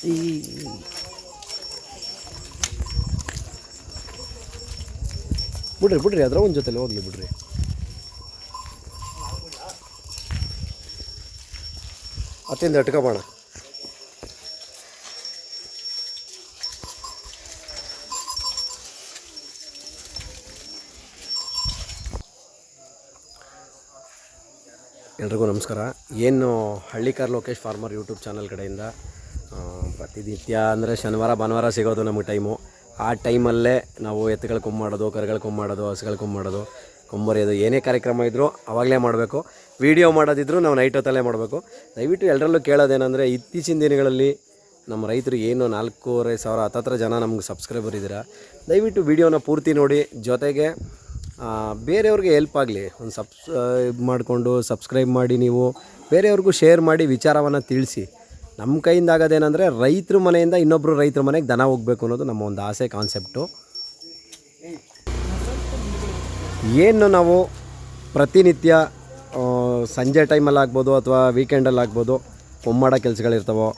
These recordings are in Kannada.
ಈ ಬಿಡ್ರಿ ಅದರ ಒಂದು ಜೊತೆಲಿ ಹೋಗ್ಲಿ ಬಿಡ್ರಿ. ಅತ್ತಿಂದ ಇಟ್ಕೊಬೋಣ. ಎಲ್ರಿಗೂ ನಮಸ್ಕಾರ. ಏನು Hallikar Lokesh farmer YouTube channel ಕಡೆಯಿಂದ ಪ್ರತಿನಿತ್ಯ ಅಂದರೆ ಶನಿವಾರ ಭಾನುವಾರ ಸಿಗೋದು ನಮಗೆ ಟೈಮು. ಆ ಟೈಮಲ್ಲೇ ನಾವು ಎತ್ತುಗಳು ಕೊಂಬು ಮಾಡೋದು, ಕರುಗಳು ಕೊಂಬು ಮಾಡೋದು, ಹಸುಗಳು ಕೊಂಬು ಮಾಡೋದು, ಕೊಂಬರಿಯೋದು, ಏನೇ ಕಾರ್ಯಕ್ರಮ ಇದ್ದರೂ ಆವಾಗಲೇ ಮಾಡಬೇಕು. ವೀಡಿಯೋ ಮಾಡೋದಿದ್ರು ನಾವು ನೈಟ್ ಹೊತ್ತಲ್ಲೇ ಮಾಡಬೇಕು. ದಯವಿಟ್ಟು ಎಲ್ಲರಲ್ಲೂ ಕೇಳೋದೇನೆಂದರೆ, ಇತ್ತೀಚಿನ ದಿನಗಳಲ್ಲಿ ನಮ್ಮ ರೈತರು ಏನು 4,500 ಹತ್ತತ್ರ ಜನ ನಮ್ಗೆ ಸಬ್ಸ್ಕ್ರೈಬರ್ ಇದ್ದೀರಾ, ದಯವಿಟ್ಟು ವೀಡಿಯೋನ ಪೂರ್ತಿ ನೋಡಿ. ಜೊತೆಗೆ ಬೇರೆಯವ್ರಿಗೆ ಹೆಲ್ಪ್ ಆಗಲಿ, ಒಂದು ಮಾಡಿಕೊಂಡು ಸಬ್ಸ್ಕ್ರೈಬ್ ಮಾಡಿ, ನೀವು ಬೇರೆಯವ್ರಿಗೂ ಶೇರ್ ಮಾಡಿ, ವಿಚಾರವನ್ನು ತಿಳಿಸಿ. ನಮ್ಮ ಕೈಯಿಂದ ಆಗೋದೇನೆಂದರೆ, ರೈತರ ಮನೆಯಿಂದ ಇನ್ನೊಬ್ಬರು ರೈತರ ಮನೆಗೆ ದನ ಹೋಗಬೇಕು ಅನ್ನೋದು ನಮ್ಮ ಒಂದು ಆಸೆ, ಕಾನ್ಸೆಪ್ಟು. ಏನು ನಾವು ಪ್ರತಿನಿತ್ಯ ಸಂಜೆ ಟೈಮಲ್ಲಿ ಆಗ್ಬೋದು ಅಥವಾ ವೀಕೆಂಡಲ್ಲಿ ಆಗ್ಬೋದು ಕೊಂಬಾಡೋ ಕೆಲಸಗಳಿರ್ತಾವೋ,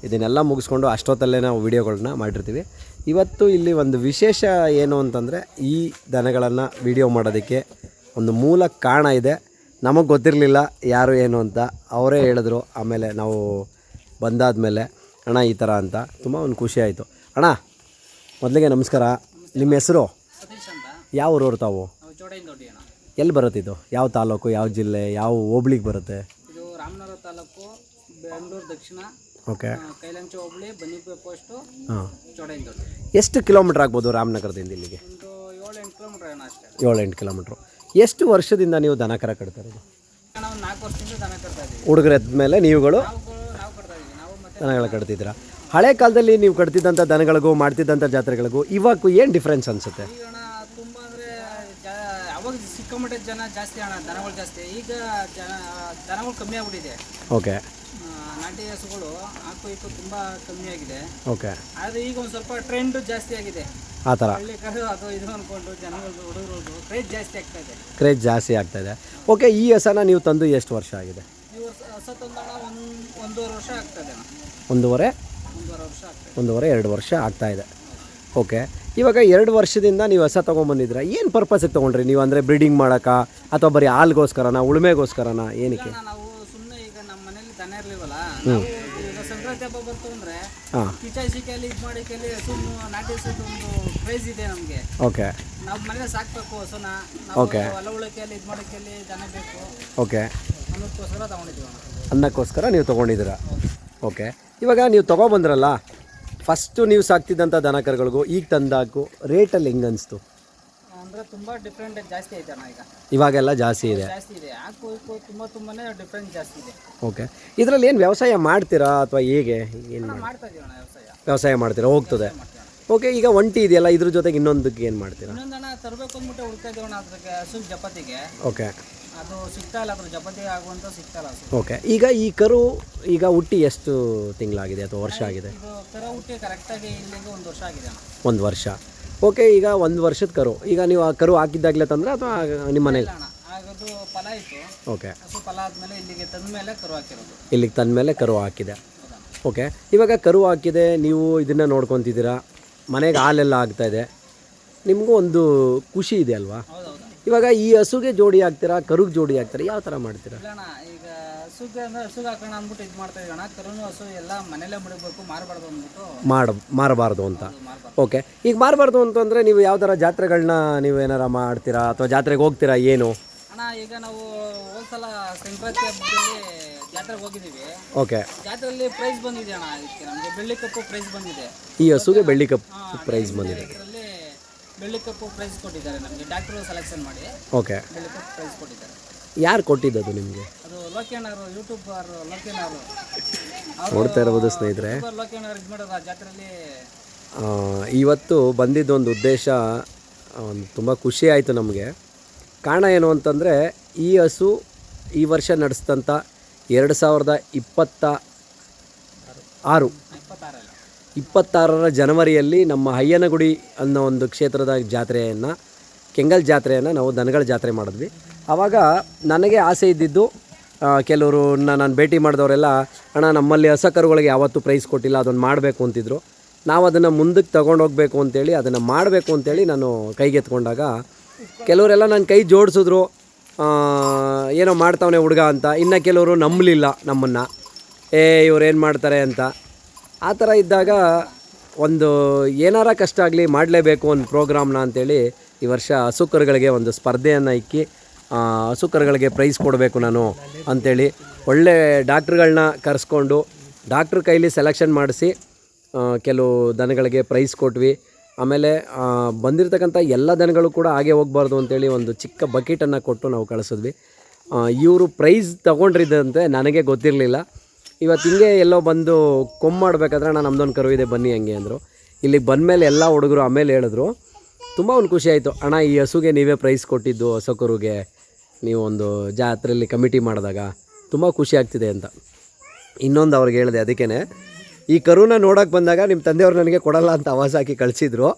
ಇದನ್ನೆಲ್ಲ ಮುಗಿಸ್ಕೊಂಡು ಅಷ್ಟೊತ್ತಲ್ಲೇ ನಾವು ವೀಡಿಯೋಗಳನ್ನ ಮಾಡಿರ್ತೀವಿ. ಇವತ್ತು ಇಲ್ಲಿ ಒಂದು ವಿಶೇಷ ಏನು ಅಂತಂದರೆ, ಈ ದನಗಳನ್ನು ವೀಡಿಯೋ ಮಾಡೋದಕ್ಕೆ ಒಂದು ಮೂಲ ಕಾರಣ ಇದೆ. ನಮಗೆ ಗೊತ್ತಿರಲಿಲ್ಲ ಯಾರು ಏನು ಅಂತ, ಅವರೇ ಹೇಳಿದ್ರು. ಆಮೇಲೆ ನಾವು ಬಂದಾದಮೇಲೆ ಅಣ್ಣ ಈ ಥರ ಅಂತ ತುಂಬ ಒಂದು ಖುಷಿ ಆಯಿತು. ಅಣ್ಣ ಮೊದಲಿಗೆ ನಮಸ್ಕಾರ. ನಿಮ್ಮ ಹೆಸರು? ಯಾವ ಊರವ್ರು ತಾವು? ಎಲ್ಲಿ ಬರುತ್ತೆ ಇದು? ಯಾವ ತಾಲೂಕು, ಯಾವ ಜಿಲ್ಲೆ, ಯಾವ ಹೋಬ್ಳಿಗೆ ಬರುತ್ತೆ? ಇದು ರಾಮನಗರ ತಾಲೂಕು, ಬೆಂಗಳೂರು ದಕ್ಷಿಣ. ಓಕೆ. ಕೈಲಂಚ ಹೋಬಳಿ, ಬನ್ನಿಪುರ ಪೋಸ್ಟು, ಹಾಂ. ಚೋಡೈಂದೊಡ್ಡಿ. ಎಷ್ಟು ಕಿಲೋಮೀಟ್ರ್ ಆಗ್ಬೋದು ರಾಮನಗರದಿಂದ ಇಲ್ಲಿಗೆ? ಒಂದು 7-8 ಕಿಲೋಮೀಟ್ರ್ ಏನೋ ಅಷ್ಟೇ. 7-8 ಕಿಲೋಮೀಟ್ರು. ಎಷ್ಟು ವರ್ಷದಿಂದ ನೀವು ದನ ಕರ ಕಟ್ತಾರೆ? ನಾವು 4 ವರ್ಷದಿಂದ ದನ ಕಟ್ತಾ ಇದ್ದೀವಿ. ಹುಡುಗರೆದ್ದ ಮೇಲೆ ನೀವುಗಳು ನಾವು ಕಟ್ತಾ ಇದ್ದೀವಿ. ನಾವು ಮತ್ತೆ ದನಗಳು ಕಟ್ತಿದ್ದೀರಾ? ಹಳೆ ಕಾಲದಲ್ಲಿ ನೀವು ಕಟ್ತಿದ್ದಂಥ ದನಗಳಿಗೂ ಮಾಡ್ತಿದ್ದಂಥ ಜಾತ್ರೆಗಳಿಗೂ ಇವಾಗ ಏನು ಡಿಫ್ರೆನ್ಸ್ ಅನಿಸುತ್ತೆ? ಈಗ ಅಣ್ಣ ತುಂಬ ಅಂದರೆ ಅವಾಗ ಸಿಕ್ಕಾಮಟ್ಟೆ ಜನ ಜಾಸ್ತಿ ಅಣ್ಣ, ದನಗಳು ಜಾಸ್ತಿ. ಈಗ ದನಗಳು ಕಮ್ಮಿ ಆಗ್ಬಿಟ್ಟಿದೆ. ಓಕೆ. ನಾಟಿ ಹಸುಗಳು ಹಾಕು ಇಕ್ಕು ತುಂಬ ಕಮ್ಮಿ ಆಗಿದೆ. ಓಕೆ. ಆದರೆ ಈಗ ಒಂದು ಸ್ವಲ್ಪ ಟ್ರೆಂಡ್ ಜಾಸ್ತಿ ಆಗಿದೆ. ಆ ಥರ ಹಳ್ಳಿ ಕರು ಅದು ಇದು ಅಂದ್ಕೊಂಡು ಜನಗಳು, ಹುಡುಗರು ಕ್ರೇಜ್ ಜಾಸ್ತಿ ಆಗ್ತಾ ಇದೆ. ಕ್ರೇಜ್ ಜಾಸ್ತಿ ಆಗ್ತಾಯಿದೆ. ಓಕೆ. ಈ ಹಸನ ನೀವು ತಂದು ಎಷ್ಟು ವರ್ಷ ಆಗಿದೆ? ಈ ಹೊಸ ತಂದಣ 1.5 ವರ್ಷ ಆಗ್ತದೆ ಅಣ್ಣ. 1.5 ವರ್ಷ ಆಗ್ತದೆ. 1.5-2 ವರ್ಷ ಆಗ್ತಾಯಿದೆ. ಓಕೆ. ಇವಾಗ 2 ವರ್ಷದಿಂದ ನೀವು ಹಸ ತೊಗೊಂಬಂದಿದ್ದೀರಾ. ಏನು ಪರ್ಪಸ್ಗೆ ತೊಗೊಂಡ್ರಿ ನೀವು? ಅಂದರೆ ಬ್ರೀಡಿಂಗ್ ಮಾಡೋಕ್ಕಾ ಅಥವಾ ಬರೀ ಹಾಲ್ಗೋಸ್ಕರನ, ಉಳುಮೆಗೋಸ್ಕರನ, ಏನಕ್ಕೆ? ನಾವು ಸುಮ್ಮನೆ ಈಗ ನಮ್ಮ ಮನೇಲಿ ದನ ಇರಲಿವಲ್ಲ, ಈಗ ಸಂಕ್ರಾಂತಿ ಹಬ್ಬ ಬರ್ತು ಅಂದರೆ ಕಿಚಾಯಿಸಿಕೆಯಲ್ಲಿ ಇದು ಮಾಡಿಕೆಯಲ್ಲಿ ಹಸುನು ನಾಟಿ ಹಸುದು ಒಂದು ಕ್ರೇಜ್ ಇದೆ ನಮಗೆ. ಓಕೆ. ನಾವು ಮನೇಲಿ ಸಾಕಬೇಕು ಹಸುನ. ಓಕೆ. ಹೊಲ ಉಳಿಕೆಯಲ್ಲಿ ಇದು ಮಾಡೋಕ್ಕೆಲ್ಲಿ ದನ ಬೇಕು. ಓಕೆ. ಅನ್ನೋದಕ್ಕೋಸ್ಕರ ತೊಗೊಂಡಿದ್ದೀವಿ. ಅನ್ನಕ್ಕೋಸ್ಕರ ನೀವು ತೊಗೊಂಡಿದ್ದೀರಾ. ಓಕೆ. ಇವಾಗ ನೀವು ತೊಗೊಬಂದ್ರಲ್ಲ, ಫಸ್ಟು ನೀವು ಸಾಕ್ತಿದ್ದಂಥ ದನ ಕರುಗಳಿಗೂ ಈಗ ತಂದಾಕು ರೇಟಲ್ಲಿ ಹೆಂಗೆ ಅನಿಸ್ತು? ಅಂದರೆ ತುಂಬ ಡಿಫ್ರೆಂಟ್ ಜಾಸ್ತಿ ಐತೆ ಅಣ್ಣ. ಈಗ ಇವಾಗೆಲ್ಲ ಜಾಸ್ತಿ ಇದೆ. ಜಾಸ್ತಿ ಇದೆ. ಹಾಕು ಇಕ್ಕು ತುಂಬನೇ ಡಿಫ್ರೆಂಟ್ ಜಾಸ್ತಿ ಇದೆ. ಓಕೆ. ಇದರಲ್ಲಿ ಏನು ವ್ಯವಸಾಯ ಮಾಡ್ತೀರಾ ಅಥವಾ ಹೇಗೆ? ಏನು ಮಾಡ್ತಾ ಇದೀವಿ ಅಣ್ಣ ವ್ಯವಸಾಯ ಮಾಡ್ತೀರಾ? ಹೋಗ್ತದೆ. ಓಕೆ. ಈಗ ಒಂಟಿ ಇದೆಯಲ್ಲ, ಇದ್ರ ಜೊತೆಗೆ ಇನ್ನೊಂದಕ್ಕೆ ಏನು ಮಾಡ್ತೀರಾ? ಇನ್ನೊಂದಣ್ಣ ತರಬೇಕು ಅಂದ್ಬಿಟ್ಟು ಹುಡ್ತಾ ಇದೀವಣ್ಣ ಅದಕ್ಕೆ, ಹಸು ಜಪತಿಗೆ. ಓಕೆ. ಅದು ಸಿಗ್ತಾ ಇಲ್ಲ, ಅದ್ರ ಜಪತಿ ಆಗುವಂತ ಸಿಗ್ತಾ ಇಲ್ಲ ಹಸು. ಓಕೆ. ಈಗ ಈ ಕರು ಈಗ ಹುಟ್ಟಿ ಎಷ್ಟು ತಿಂಗಳಾಗಿದೆ ಅಥವಾ ವರ್ಷ ಆಗಿದೆ? ಇದು ಕರು ಹುಟ್ಟಿ ಕರೆಕ್ಟಾಗಿ ಇಲ್ಲಿಗೆ 1 ವರ್ಷ ಆಗಿದೆ ಅಣ್ಣ. 1 ವರ್ಷ. ಓಕೆ. ಈಗ 1 ವರ್ಷದ ಕರು, ಈಗ ನೀವು ಆ ಕರು ಹಾಕಿದ್ದಾಗಲೇ ತಂದ್ರೆ ಅಥವಾ ನಿಮ್ಮ ಮನೇಲಿ? ಅಣ್ಣ ಆಗದು ಫಲ ಇತ್ತು. ಓಕೆ. ಹಸು ಫಲ ಆದಮೇಲೆ ಇಲ್ಲಿಗೆ ತಂದ ಮೇಲೆ ಕರು ಹಾಕಿರೋದು. ಇಲ್ಲಿಗೆ ತಂದ ಮೇಲೆ ಕರು ಹಾಕಿದೆ. ಓಕೆ. ಇವಾಗ ಕರು ಹಾಕಿದೆ, ನೀವು ಇದನ್ನು ನೋಡ್ಕೊತಿದ್ದೀರಾ, ಮನೆಗೆ ಹಾಲೆಲ್ಲ ಆಗ್ತಾಯಿದೆ, ನಿಮಗೂ ಒಂದು ಖುಷಿ ಇದೆ ಅಲ್ವಾ? ಹೌದೌದು. ಇವಾಗ ಈ ಹಸುಗೆ ಜೋಡಿ ಹಾಕ್ತೀರಾ, ಕರುಗೆ ಜೋಡಿ ಹಾಕ್ತೀರಾ, ಯಾವ ಥರ ಮಾಡ್ತೀರಾ? ಇಲ್ಲ ಅಣ್ಣ, ಈಗ ಹಸುಗೆ ಅಂದರೆ ಹಸುಗೆ ಹಾಕೋಣ ಅಂದ್ಬಿಟ್ಟು ಇದು ಮಾಡ್ತಾ ಇದೀವಿ ಅಣ್ಣ. ಕರುನು ಹಸು ಎಲ್ಲ ಮನೇಲೇ ಬಿಡಬೇಕು, ಮಾರಬಾರ್ದು ಅಂದ್ಬಿಟ್ಟು ಮಾರಬಾರ್ದು ಅಂತ. ಓಕೆ. ಈಗ ಮಾರಬಾರ್ದು ಅಂತಂದರೆ ನೀವು ಯಾವ ಥರ ಜಾತ್ರೆಗಳನ್ನ ನೀವು ಏನಾರ ಮಾಡ್ತೀರಾ ಅಥವಾ ಜಾತ್ರೆಗೆ ಹೋಗ್ತೀರಾ ಏನು? ಅಣ್ಣ ಈಗ ನಾವು ಹೋದ್ಸಲ ಸಂಕ್ರಾಂತಿ ಹಬ್ಬದಲ್ಲಿ ಜಾತ್ರೆಗೆ ಹೋಗಿದ್ದೀವಿ. ಓಕೆ. ಜಾತ್ರೆಯಲ್ಲಿ ಪ್ರೈಸ್ ಬಂದಿದೆ ಅಣ್ಣ. ಇದಕ್ಕೆ ನಮಗೆ ಬೆಳ್ಳಿ ಕಪ್ಪು ಪ್ರೈಸ್ ಬಂದಿದೆ. ಈ ಹಸುಗೆ ಬೆಳ್ಳಿ ಕಪ್ಪು ಪ್ರೈಸ್ ಬಂದಿದೆ. ಇದರಲ್ಲಿ ಬೆಳ್ಳಿ ಕಪ್ಪು ಪ್ರೈಸ್ ಕೊಟ್ಟಿದ್ದಾರೆ ನಮಗೆ, ಡಾಕ್ಟ್ರು ಸೆಲೆಕ್ಷನ್ ಮಾಡಿ. ಓಕೆ. ಬೆಳ್ಳಿ ಕಪ್ಪು ಪ್ರೈಸ್ ಕೊಟ್ಟಿದ್ದಾರೆ. ಯಾರು ಕೊಟ್ಟಿದ್ದದು ನಿಮಗೆ? ಅದು ಲೋಕೇಣರು, ಯೂಟ್ಯೂಬರ್ ಲೋಕೇಣರು ನೋಡ್ತಾ ಇರ್ಬೋದು ಸ್ನೇಹಿತರೆ. ಲೋಕೇಣರು ಇದು ಮಾಡೋದು ಆ ಜಾತ್ರೆಯಲ್ಲಿ. ಇವತ್ತು ಬಂದಿದ್ದೊಂದು ಉದ್ದೇಶ ತುಂಬ ಖುಷಿ ಆಯಿತು ನಮಗೆ. ಕಾರಣ ಏನು ಅಂತಂದರೆ, ಈ ಹಸು ಈ ವರ್ಷ ನಡೆಸಿದಂಥ 2026 ಜನವರಿಯಲ್ಲಿ ನಮ್ಮ ಅಯ್ಯನಗುಡಿ ಅನ್ನೋ ಒಂದು ಕ್ಷೇತ್ರದ ಜಾತ್ರೆಯನ್ನು, ಕೆಂಗಲ್ ಜಾತ್ರೆಯನ್ನು ನಾವು ದನಗಳ ಜಾತ್ರೆ ಮಾಡಿದ್ವಿ. ಆವಾಗ ನನಗೆ ಆಸೆ ಇದ್ದಿದ್ದು ಕೆಲವರು ನಾನು ಭೇಟಿ ಮಾಡಿದವರೆಲ್ಲ ಅಣ್ಣ ನಮ್ಮಲ್ಲಿ ಹಸ ಕರುಗಳಿಗೆ ಯಾವತ್ತೂ ಪ್ರೈಸ್ ಕೊಟ್ಟಿಲ್ಲ, ಅದನ್ನು ಮಾಡಬೇಕು ಅಂತಿದ್ರು. ನಾವು ಅದನ್ನು ಮುಂದಕ್ಕೆ ತೊಗೊಂಡೋಗ್ಬೇಕು ಅಂತೇಳಿ ಅದನ್ನು ಮಾಡಬೇಕು ಅಂತೇಳಿ ನಾನು ಕೈಗೆತ್ಕೊಂಡಾಗ ಕೆಲವರೆಲ್ಲ ನನ್ನ ಕೈ ಜೋಡಿಸಿದ್ರು, ಏನೋ ಮಾಡ್ತಾವನೆ ಹುಡುಗ ಅಂತ. ಇನ್ನು ಕೆಲವರು ನಂಬಲಿಲ್ಲ ನಮ್ಮನ್ನು, ಇವ್ರೇನು ಮಾಡ್ತಾರೆ ಅಂತ. ಆ ಥರ ಇದ್ದಾಗ ಒಂದು ಏನಾರ ಕಷ್ಟ ಆಗಲಿ ಮಾಡಲೇಬೇಕು ಒಂದು ಪ್ರೋಗ್ರಾಮ್ನ ಅಂಥೇಳಿ ಈ ವರ್ಷ ಹಸು ಕರುಗಳಿಗೆ ಒಂದು ಸ್ಪರ್ಧೆಯನ್ನು ಇಕ್ಕಿ ಹಸು ಕರುಗಳಿಗೆ ಪ್ರೈಸ್ ಕೊಡಬೇಕು ನಾನು ಅಂಥೇಳಿ ಒಳ್ಳೆ ಡಾಕ್ಟ್ರುಗಳನ್ನ ಕರೆಸ್ಕೊಂಡು ಡಾಕ್ಟ್ರ್ ಕೈಲಿ ಸೆಲೆಕ್ಷನ್ ಮಾಡಿಸಿ ಕೆಲವು ದನಗಳಿಗೆ ಪ್ರೈಸ್ ಕೊಟ್ವಿ. ಆಮೇಲೆ ಬಂದಿರತಕ್ಕಂಥ ಎಲ್ಲ ದನಗಳು ಕೂಡ ಹಾಗೆ ಹೋಗಬಾರ್ದು ಅಂತೇಳಿ ಒಂದು ಚಿಕ್ಕ ಬಕೆಟನ್ನು ಕೊಟ್ಟು ನಾವು ಕಳಿಸಿದ್ವಿ. ಇವರು ಪ್ರೈಸ್ ತೊಗೊಂಡ್ರಿದ್ದಂತೆ ನನಗೆ ಗೊತ್ತಿರಲಿಲ್ಲ. ಇವತ್ತು ಹಿಂಗೆ ಎಲ್ಲೋ ಬಂದು ಮಾಡ್ಬೇಕಾದ್ರೆ ನಾನು ನಮ್ಮದೊಂದು ಕರು ಇದೆ ಬನ್ನಿ ಹಂಗೆ ಅಂದರು. ಇಲ್ಲಿಗೆ ಬಂದಮೇಲೆ ಎಲ್ಲ ಹುಡುಗರು ಆಮೇಲೆ ಹೇಳಿದ್ರು, ತುಂಬ ಒಂದು ಖುಷಿ ಆಯಿತು, ಅಣ್ಣ ಈ ಹಸುಗೆ ನೀವೇ ಪ್ರೈಸ್ ಕೊಟ್ಟಿದ್ದು, ಹಸು ಕರುಗೆ ನೀವು ಒಂದು ಜಾತ್ರೆಯಲ್ಲಿ ಕಮಿಟಿ ಮಾಡಿದಾಗ ತುಂಬ ಖುಷಿ ಆಗ್ತಿದೆ ಅಂತ. ಇನ್ನೊಂದು ಅವ್ರಿಗೆ ಹೇಳಿದೆ, ಅದಕ್ಕೇ ಈ ಕರುನ ನೋಡೋಕೆ ಬಂದಾಗ ನಿಮ್ಮ ತಂದೆಯವ್ರು ನನಗೆ ಕೊಡಲ್ಲ ಅಂತ ಆವಾಜ್ ಹಾಕಿ ಕಳಿಸಿದ್ರು.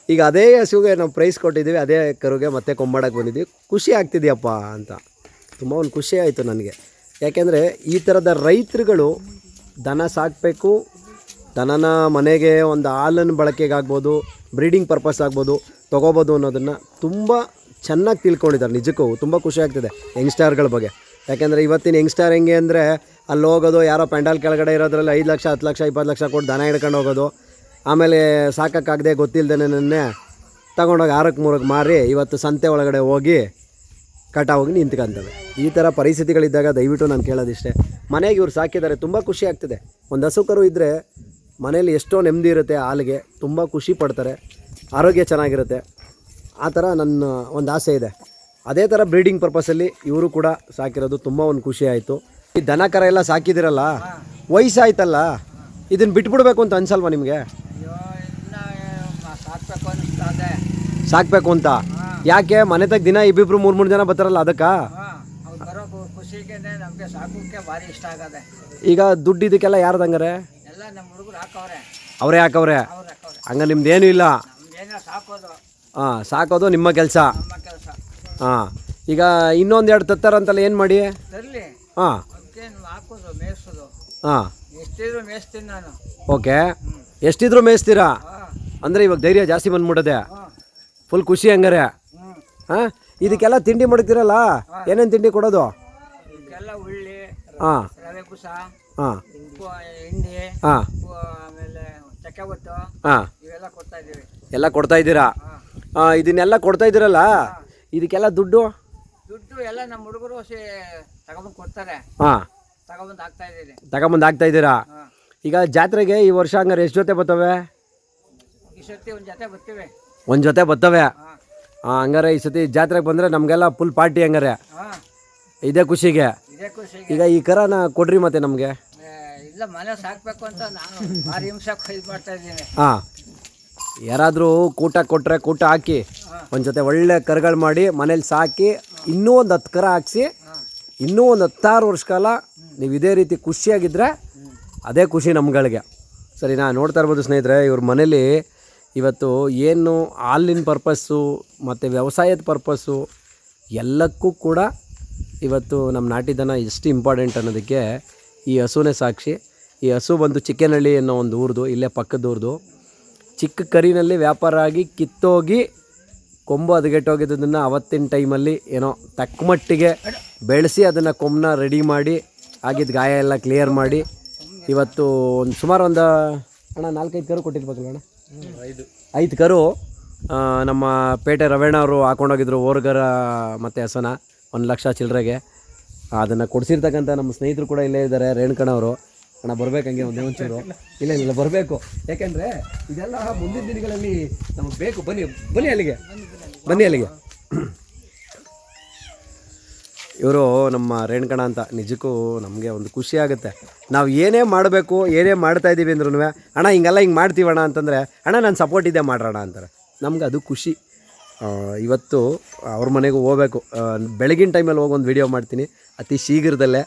ಈಗ ಅದೇ ಹಸುಗೆ ನಾವು ಪ್ರೈಸ್ ಕೊಟ್ಟಿದ್ದೀವಿ, ಅದೇ ಕರುಗೆ ಮತ್ತೆ ಕೊಂಬಾಡಕ್ಕೆ ಬಂದಿದ್ದೀವಿ. ಖುಷಿ ಆಗ್ತಿದೆಯಪ್ಪ ಅಂತ ತುಂಬ ಒಂದು ಖುಷಿ ಆಯಿತು ನನಗೆ. ಯಾಕೆಂದರೆ ಈ ಥರದ ರೈತರುಗಳು ದನ ಸಾಕಬೇಕು, ದನನ ಮನೆಗೆ ಒಂದು ಹಾಲನ್ನು ಬಳಕೆಗಾಗ್ಬೋದು, ಬ್ರೀಡಿಂಗ್ ಪರ್ಪಸ್ ಆಗ್ಬೋದು ತೊಗೋಬೋದು ಅನ್ನೋದನ್ನು ತುಂಬ ಚೆನ್ನಾಗಿ ತಿಳ್ಕೊಂಡಿದ್ದಾರೆ. ನಿಜಕ್ಕೂ ತುಂಬ ಖುಷಿ ಆಗ್ತಿದೆ ಯಂಗ್ಸ್ಟಾರ್ಗಳ ಬಗ್ಗೆ. ಯಾಕೆಂದರೆ ಇವತ್ತಿನ ಯಂಗ್ಸ್ಟಾರ್ ಹೆಂಗೆ ಅಂದರೆ ಅಲ್ಲಿ ಹೋಗೋದು, ಯಾರೋ ಪೆಂಡಾಲ್ ಕೆಳಗಡೆ ಇರೋದ್ರಲ್ಲಿ 5 ಲಕ್ಷ 10 ಲಕ್ಷ 20 ಲಕ್ಷ ಕೊಟ್ಟು ದನ ಹಿಡ್ಕೊಂಡು ಹೋಗೋದು, ಆಮೇಲೆ ಸಾಕೋಕ್ಕಾಗದೆ ಗೊತ್ತಿಲ್ಲದೆ ನನ್ನೇ ತಗೊಂಡೋಗಿ 6ಕ್ಕೆ 3ಕ್ಕೆ ಮಾರಿ ಇವತ್ತು ಸಂತೆ ಒಳಗಡೆ ಹೋಗಿ ಕಟಾಗಿ ನಿಂತ್ಕೊಂತವೆ. ಈ ಥರ ಪರಿಸ್ಥಿತಿಗಳಿದ್ದಾಗ ದಯವಿಟ್ಟು ನಾನು ಕೇಳೋದಿಷ್ಟೇ, ಮನೆಗೆ ಇವ್ರು ಸಾಕಿದ್ದಾರೆ, ತುಂಬ ಖುಷಿ ಆಗ್ತಿದೆ. ಒಂದು ಹಸು ಕರು ಇದ್ದರೆ ಮನೇಲಿ ಎಷ್ಟೋ ನೆಮ್ಮದಿ ಇರುತ್ತೆ, ಹಾಲಿಗೆ ತುಂಬ ಖುಷಿ ಪಡ್ತಾರೆ, ಆರೋಗ್ಯ ಚೆನ್ನಾಗಿರುತ್ತೆ. ಆ ಥರ ನನ್ನ ಒಂದು ಆಸೆ ಇದೆ. ಅದೇ ಥರ ಬ್ರೀಡಿಂಗ್ ಪರ್ಪಸಲ್ಲಿ ಇವರು ಕೂಡ ಸಾಕಿರೋದು ತುಂಬ ಒಂದು ಖುಷಿ ಆಯಿತು. ಈ ದನ ಕರ ಎಲ್ಲ ಸಾಕಿದಿರಲ್ಲ, ವಯಸ್ಸಾಯ್ತಲ್ಲ, ಇದನ್ನು ಬಿಟ್ಬಿಡ್ಬೇಕು ಅಂತ ಅನ್ಸಲ್ವಾ ನಿಮಗೆ? ಸಾಕಬೇಕು ಅಂತ ಯಾಕೆ? ಮನೆ ತಗ ದಿನ ಇಬ್ಬಿಬ್ರು 3 ಜನ ಬರ್ತಾರಲ್ಲ ಅದಕ್ಕೆ. ಈಗ ದುಡ್ಡು ಇದಕ್ಕೆಲ್ಲ ಯಾರ್ದಂಗಾರೆ? ಅವರೇ ಹಾಕವ್ರೆ. ಹಂಗ ನಿಮ್ದೇನು ಇಲ್ಲ, ಹಾಂ ಸಾಕೋದು ನಿಮ್ಮ ಕೆಲಸ. ಹಾಂ ಈಗ ಇನ್ನೊಂದು 2 ತತ್ತಾರಂತಲ್ಲ, ಏನು ಮಾಡಿ? ಹಾಂ ಹಾಂ ಓಕೆ, ಎಷ್ಟಿದ್ರು ಮೇಯಿಸ್ತೀರಾ ಅಂದರೆ ಇವಾಗ ಧೈರ್ಯ ಜಾಸ್ತಿ ಬಂದ್ಬಿಡದೆ, ಫುಲ್ ಖುಷಿ ಹಂಗಾರೆ. ಹಾಂ ಇದಕ್ಕೆಲ್ಲ ತಿಂಡಿ ಮಾಡ್ತೀರಲ್ಲ, ಏನೇನು ತಿಂಡಿ ಕೊಡೋದು? ಹಾಂ ಹಾಂ ಹಾಂ ಹಾಂ ಎಲ್ಲ ಕೊಡ್ತಾ ಇದ್ದೀರಾ? ಇದನ್ನೆಲ್ಲ ಕೊಡ್ತಾ ಇದ್ದೀರಲ್ಲ, ಇದಕ್ಕೆಲ್ಲ ದುಡ್ಡು ಎಲ್ಲ ನಮ್ಮ ಹುಡುಗರು ತಗೊಂಬಂದು ಕೊಡ್ತಾರೆ. ಹಾಂ ತಗೊಂಬಂದು ಹಾಕ್ತಾ ಇದ್ದೀರಾ? ಈಗ ಜಾತ್ರೆಗೆ ಈ ವರ್ಷ ಹಂಗಾರೆ ಎಷ್ಟು ಜೊತೆ ಬರ್ತವೆ? ಒಂದು ಜೊತೆ ಬರ್ತವೆ. ಹಾಂ ಹಂಗಾರೆ ಈ ಸತಿ ಜಾತ್ರೆಗೆ ಬಂದರೆ ನಮಗೆಲ್ಲ ಫುಲ್ ಪಾರ್ಟಿ ಹಂಗಾರೆ, ಇದೇ ಖುಷಿಗೆ. ಈಗ ಈ ಕರನ ಕೊಡ್ರಿ ಮತ್ತೆ ನಮಗೆ. ಹಾಂ ಯಾರಾದರೂ ಕೂಟ ಕೊಟ್ಟರೆ ಕೂಟ ಹಾಕಿ ಒಂದು ಜೊತೆ ಒಳ್ಳೆ ಕರುಗಳು ಮಾಡಿ ಮನೇಲಿ ಸಾಕಿ ಇನ್ನೂ ಒಂದು 10 ಕರ ಹಾಕ್ಸಿ ಇನ್ನೂ ಒಂದು 16 ವರ್ಷ ಕಾಲ ನೀವು ಇದೇ ರೀತಿ ಖುಷಿಯಾಗಿದ್ದರೆ ಅದೇ ಖುಷಿ ನಮ್ಗಳಿಗೆ. ಸರಿನಾ? ನೋಡ್ತಾ ಇರ್ಬೋದು ಸ್ನೇಹಿತರೆ, ಇವ್ರ ಮನೇಲಿ ಇವತ್ತು ಏನು ಹಾಲಿನ ಪರ್ಪಸ್ಸು ಮತ್ತು ವ್ಯವಸಾಯದ ಪರ್ಪಸ್ಸು ಎಲ್ಲಕ್ಕೂ ಕೂಡ ಇವತ್ತು ನಮ್ಮ ನಾಟಿ ದನ ಎಷ್ಟು ಇಂಪಾರ್ಟೆಂಟ್ ಅನ್ನೋದಕ್ಕೆ ಈ ಹಸುನೇ ಸಾಕ್ಷಿ. ಈ ಹಸು ಬಂದು ಚಿಕ್ಕನಹಳ್ಳಿ ಅನ್ನೋ ಒಂದು ಊರ್ದು, ಇಲ್ಲೇ ಪಕ್ಕದ ಊರ್ದು. ಚಿಕ್ಕ ಕರಿನಲ್ಲಿ ವ್ಯಾಪಾರ ಆಗಿ ಕಿತ್ತೋಗಿ ಕೊಂಬು ಹದಗೆಟ್ಟೋಗಿದ್ದನ್ನು ಅವತ್ತಿನ ಟೈಮಲ್ಲಿ ಏನೋ ತಕ್ಕಮಟ್ಟಿಗೆ ಬೆಳೆಸಿ ಅದನ್ನು ಕೊಂಬನ್ನ ರೆಡಿ ಮಾಡಿ ಆಗಿದ್ದ ಗಾಯ ಎಲ್ಲ ಕ್ಲಿಯರ್ ಮಾಡಿ ಇವತ್ತು ಒಂದು ಸುಮಾರು ಒಂದು ಅಣ್ಣ 4-5 ಕರು ಕೊಟ್ಟಿರ್ಬೇಕಲ್ಲ ಅಣ್ಣ? 5 ಕರು ನಮ್ಮ ಪೇಟೆ ರವೀಣ ಅವರು ಹಾಕೊಂಡೋಗಿದ್ರು ಓರ್ಗರ ಮತ್ತು ಹಸನ 1 ಲಕ್ಷ ಚಿಲ್ಲರೆಗೆ. ಅದನ್ನು ಕೊಡಿಸಿರ್ತಕ್ಕಂಥ ನಮ್ಮ ಸ್ನೇಹಿತರು ಕೂಡ ಇಲ್ಲೇ ಇದ್ದಾರೆ, ರೇಣುಕಣ್ಣವರು. ಅಣ್ಣ ಬರ್ಬೇಕು ಹಂಗೆ ಒಂದೇ ಒಂಚೂರು. ಇಲ್ಲ ಬರಬೇಕು, ಯಾಕೆಂದರೆ ಇದೆಲ್ಲ ಮುಂದಿನ ದಿನಗಳಲ್ಲಿ ನಮಗೆ ಬೇಕು. ಬನ್ನಿ ಅಲ್ಲಿಗೆ. ಇವರು ನಮ್ಮ ರೇಣುಕಣ್ಣ ಅಂತ. ನಿಜಕ್ಕೂ ನಮಗೆ ಒಂದು ಖುಷಿ ಆಗುತ್ತೆ. ನಾವು ಏನೇ ಮಾಡಬೇಕು, ಏನೇ ಮಾಡ್ತಾಯಿದ್ದೀವಿ ಅಂದ್ರೂ ಅಣ್ಣ ಹಿಂಗೆಲ್ಲ ಹಿಂಗೆ ಮಾಡ್ತೀವಣ್ಣ ಅಂತಂದರೆ, ಅಣ್ಣ ನಾನು ಸಪೋರ್ಟ್ ಇದೆ ಮಾಡೋಣ ಅಂತಾರೆ. ನಮ್ಗೆ ಅದು ಖುಷಿ. ಇವತ್ತು ಅವ್ರ ಮನೆಗೂ ಹೋಗ್ಬೇಕು. ಬೆಳಗಿನ ಟೈಮಲ್ಲಿ ಹೋಗಿ ಒಂದು ವಿಡಿಯೋ ಮಾಡ್ತೀನಿ ಅತಿ ಶೀಘ್ರದಲ್ಲೇ.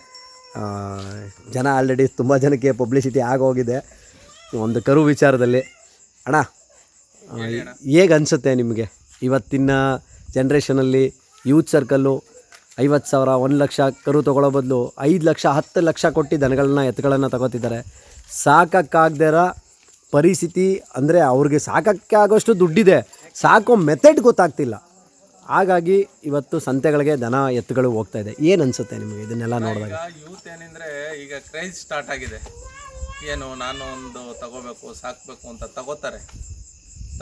ಜನ ಆಲ್ರೆಡಿ ತುಂಬ ಜನಕ್ಕೆ ಪಬ್ಲಿಸಿಟಿ ಆಗೋಗಿದೆ ಒಂದು ಕರು ವಿಚಾರದಲ್ಲಿ. ಅಣ್ಣ ಹೇಗೆ ಅನಿಸುತ್ತೆ ನಿಮಗೆ ಇವತ್ತಿನ ಜನ್ರೇಷನಲ್ಲಿ ಯೂತ್ ಸರ್ಕಲ್ಲು 50,000 1 ಲಕ್ಷ ಕರು ತೊಗೊಳ್ಳೋ ಬದಲು 5 ಲಕ್ಷ 10 ಲಕ್ಷ ಕೊಟ್ಟು ದನಗಳನ್ನ ಎತ್ತುಗಳನ್ನು ತಗೋತಿದ್ದಾರೆ. ಸಾಕೋಕ್ಕಾಗದಿರೋ ಪರಿಸ್ಥಿತಿ, ಅಂದರೆ ಅವ್ರಿಗೆ ಸಾಕೋಕ್ಕೆ ಆಗೋಷ್ಟು ದುಡ್ಡಿದೆ, ಸಾಕೋ ಮೆಥಡ್ ಗೊತ್ತಾಗ್ತಿಲ್ಲ. ಹಾಗಾಗಿ ಇವತ್ತು ಸಂತೆಗಳಿಗೆ ದನ ಎತ್ತುಗಳು ಹೋಗ್ತಾ ಇದೆ. ಏನು ಅನಿಸುತ್ತೆ ನಿಮಗೆ ಇದನ್ನೆಲ್ಲ ನೋಡಿದಾಗ? ಯೂತ್ ಏನಂದರೆ ಈಗ ಕ್ರೇಜ್ ಸ್ಟಾರ್ಟ್ ಆಗಿದೆ. ಏನು ನಾನು ಒಂದು ತಗೋಬೇಕು ಸಾಕಬೇಕು ಅಂತ ತಗೋತಾರೆ.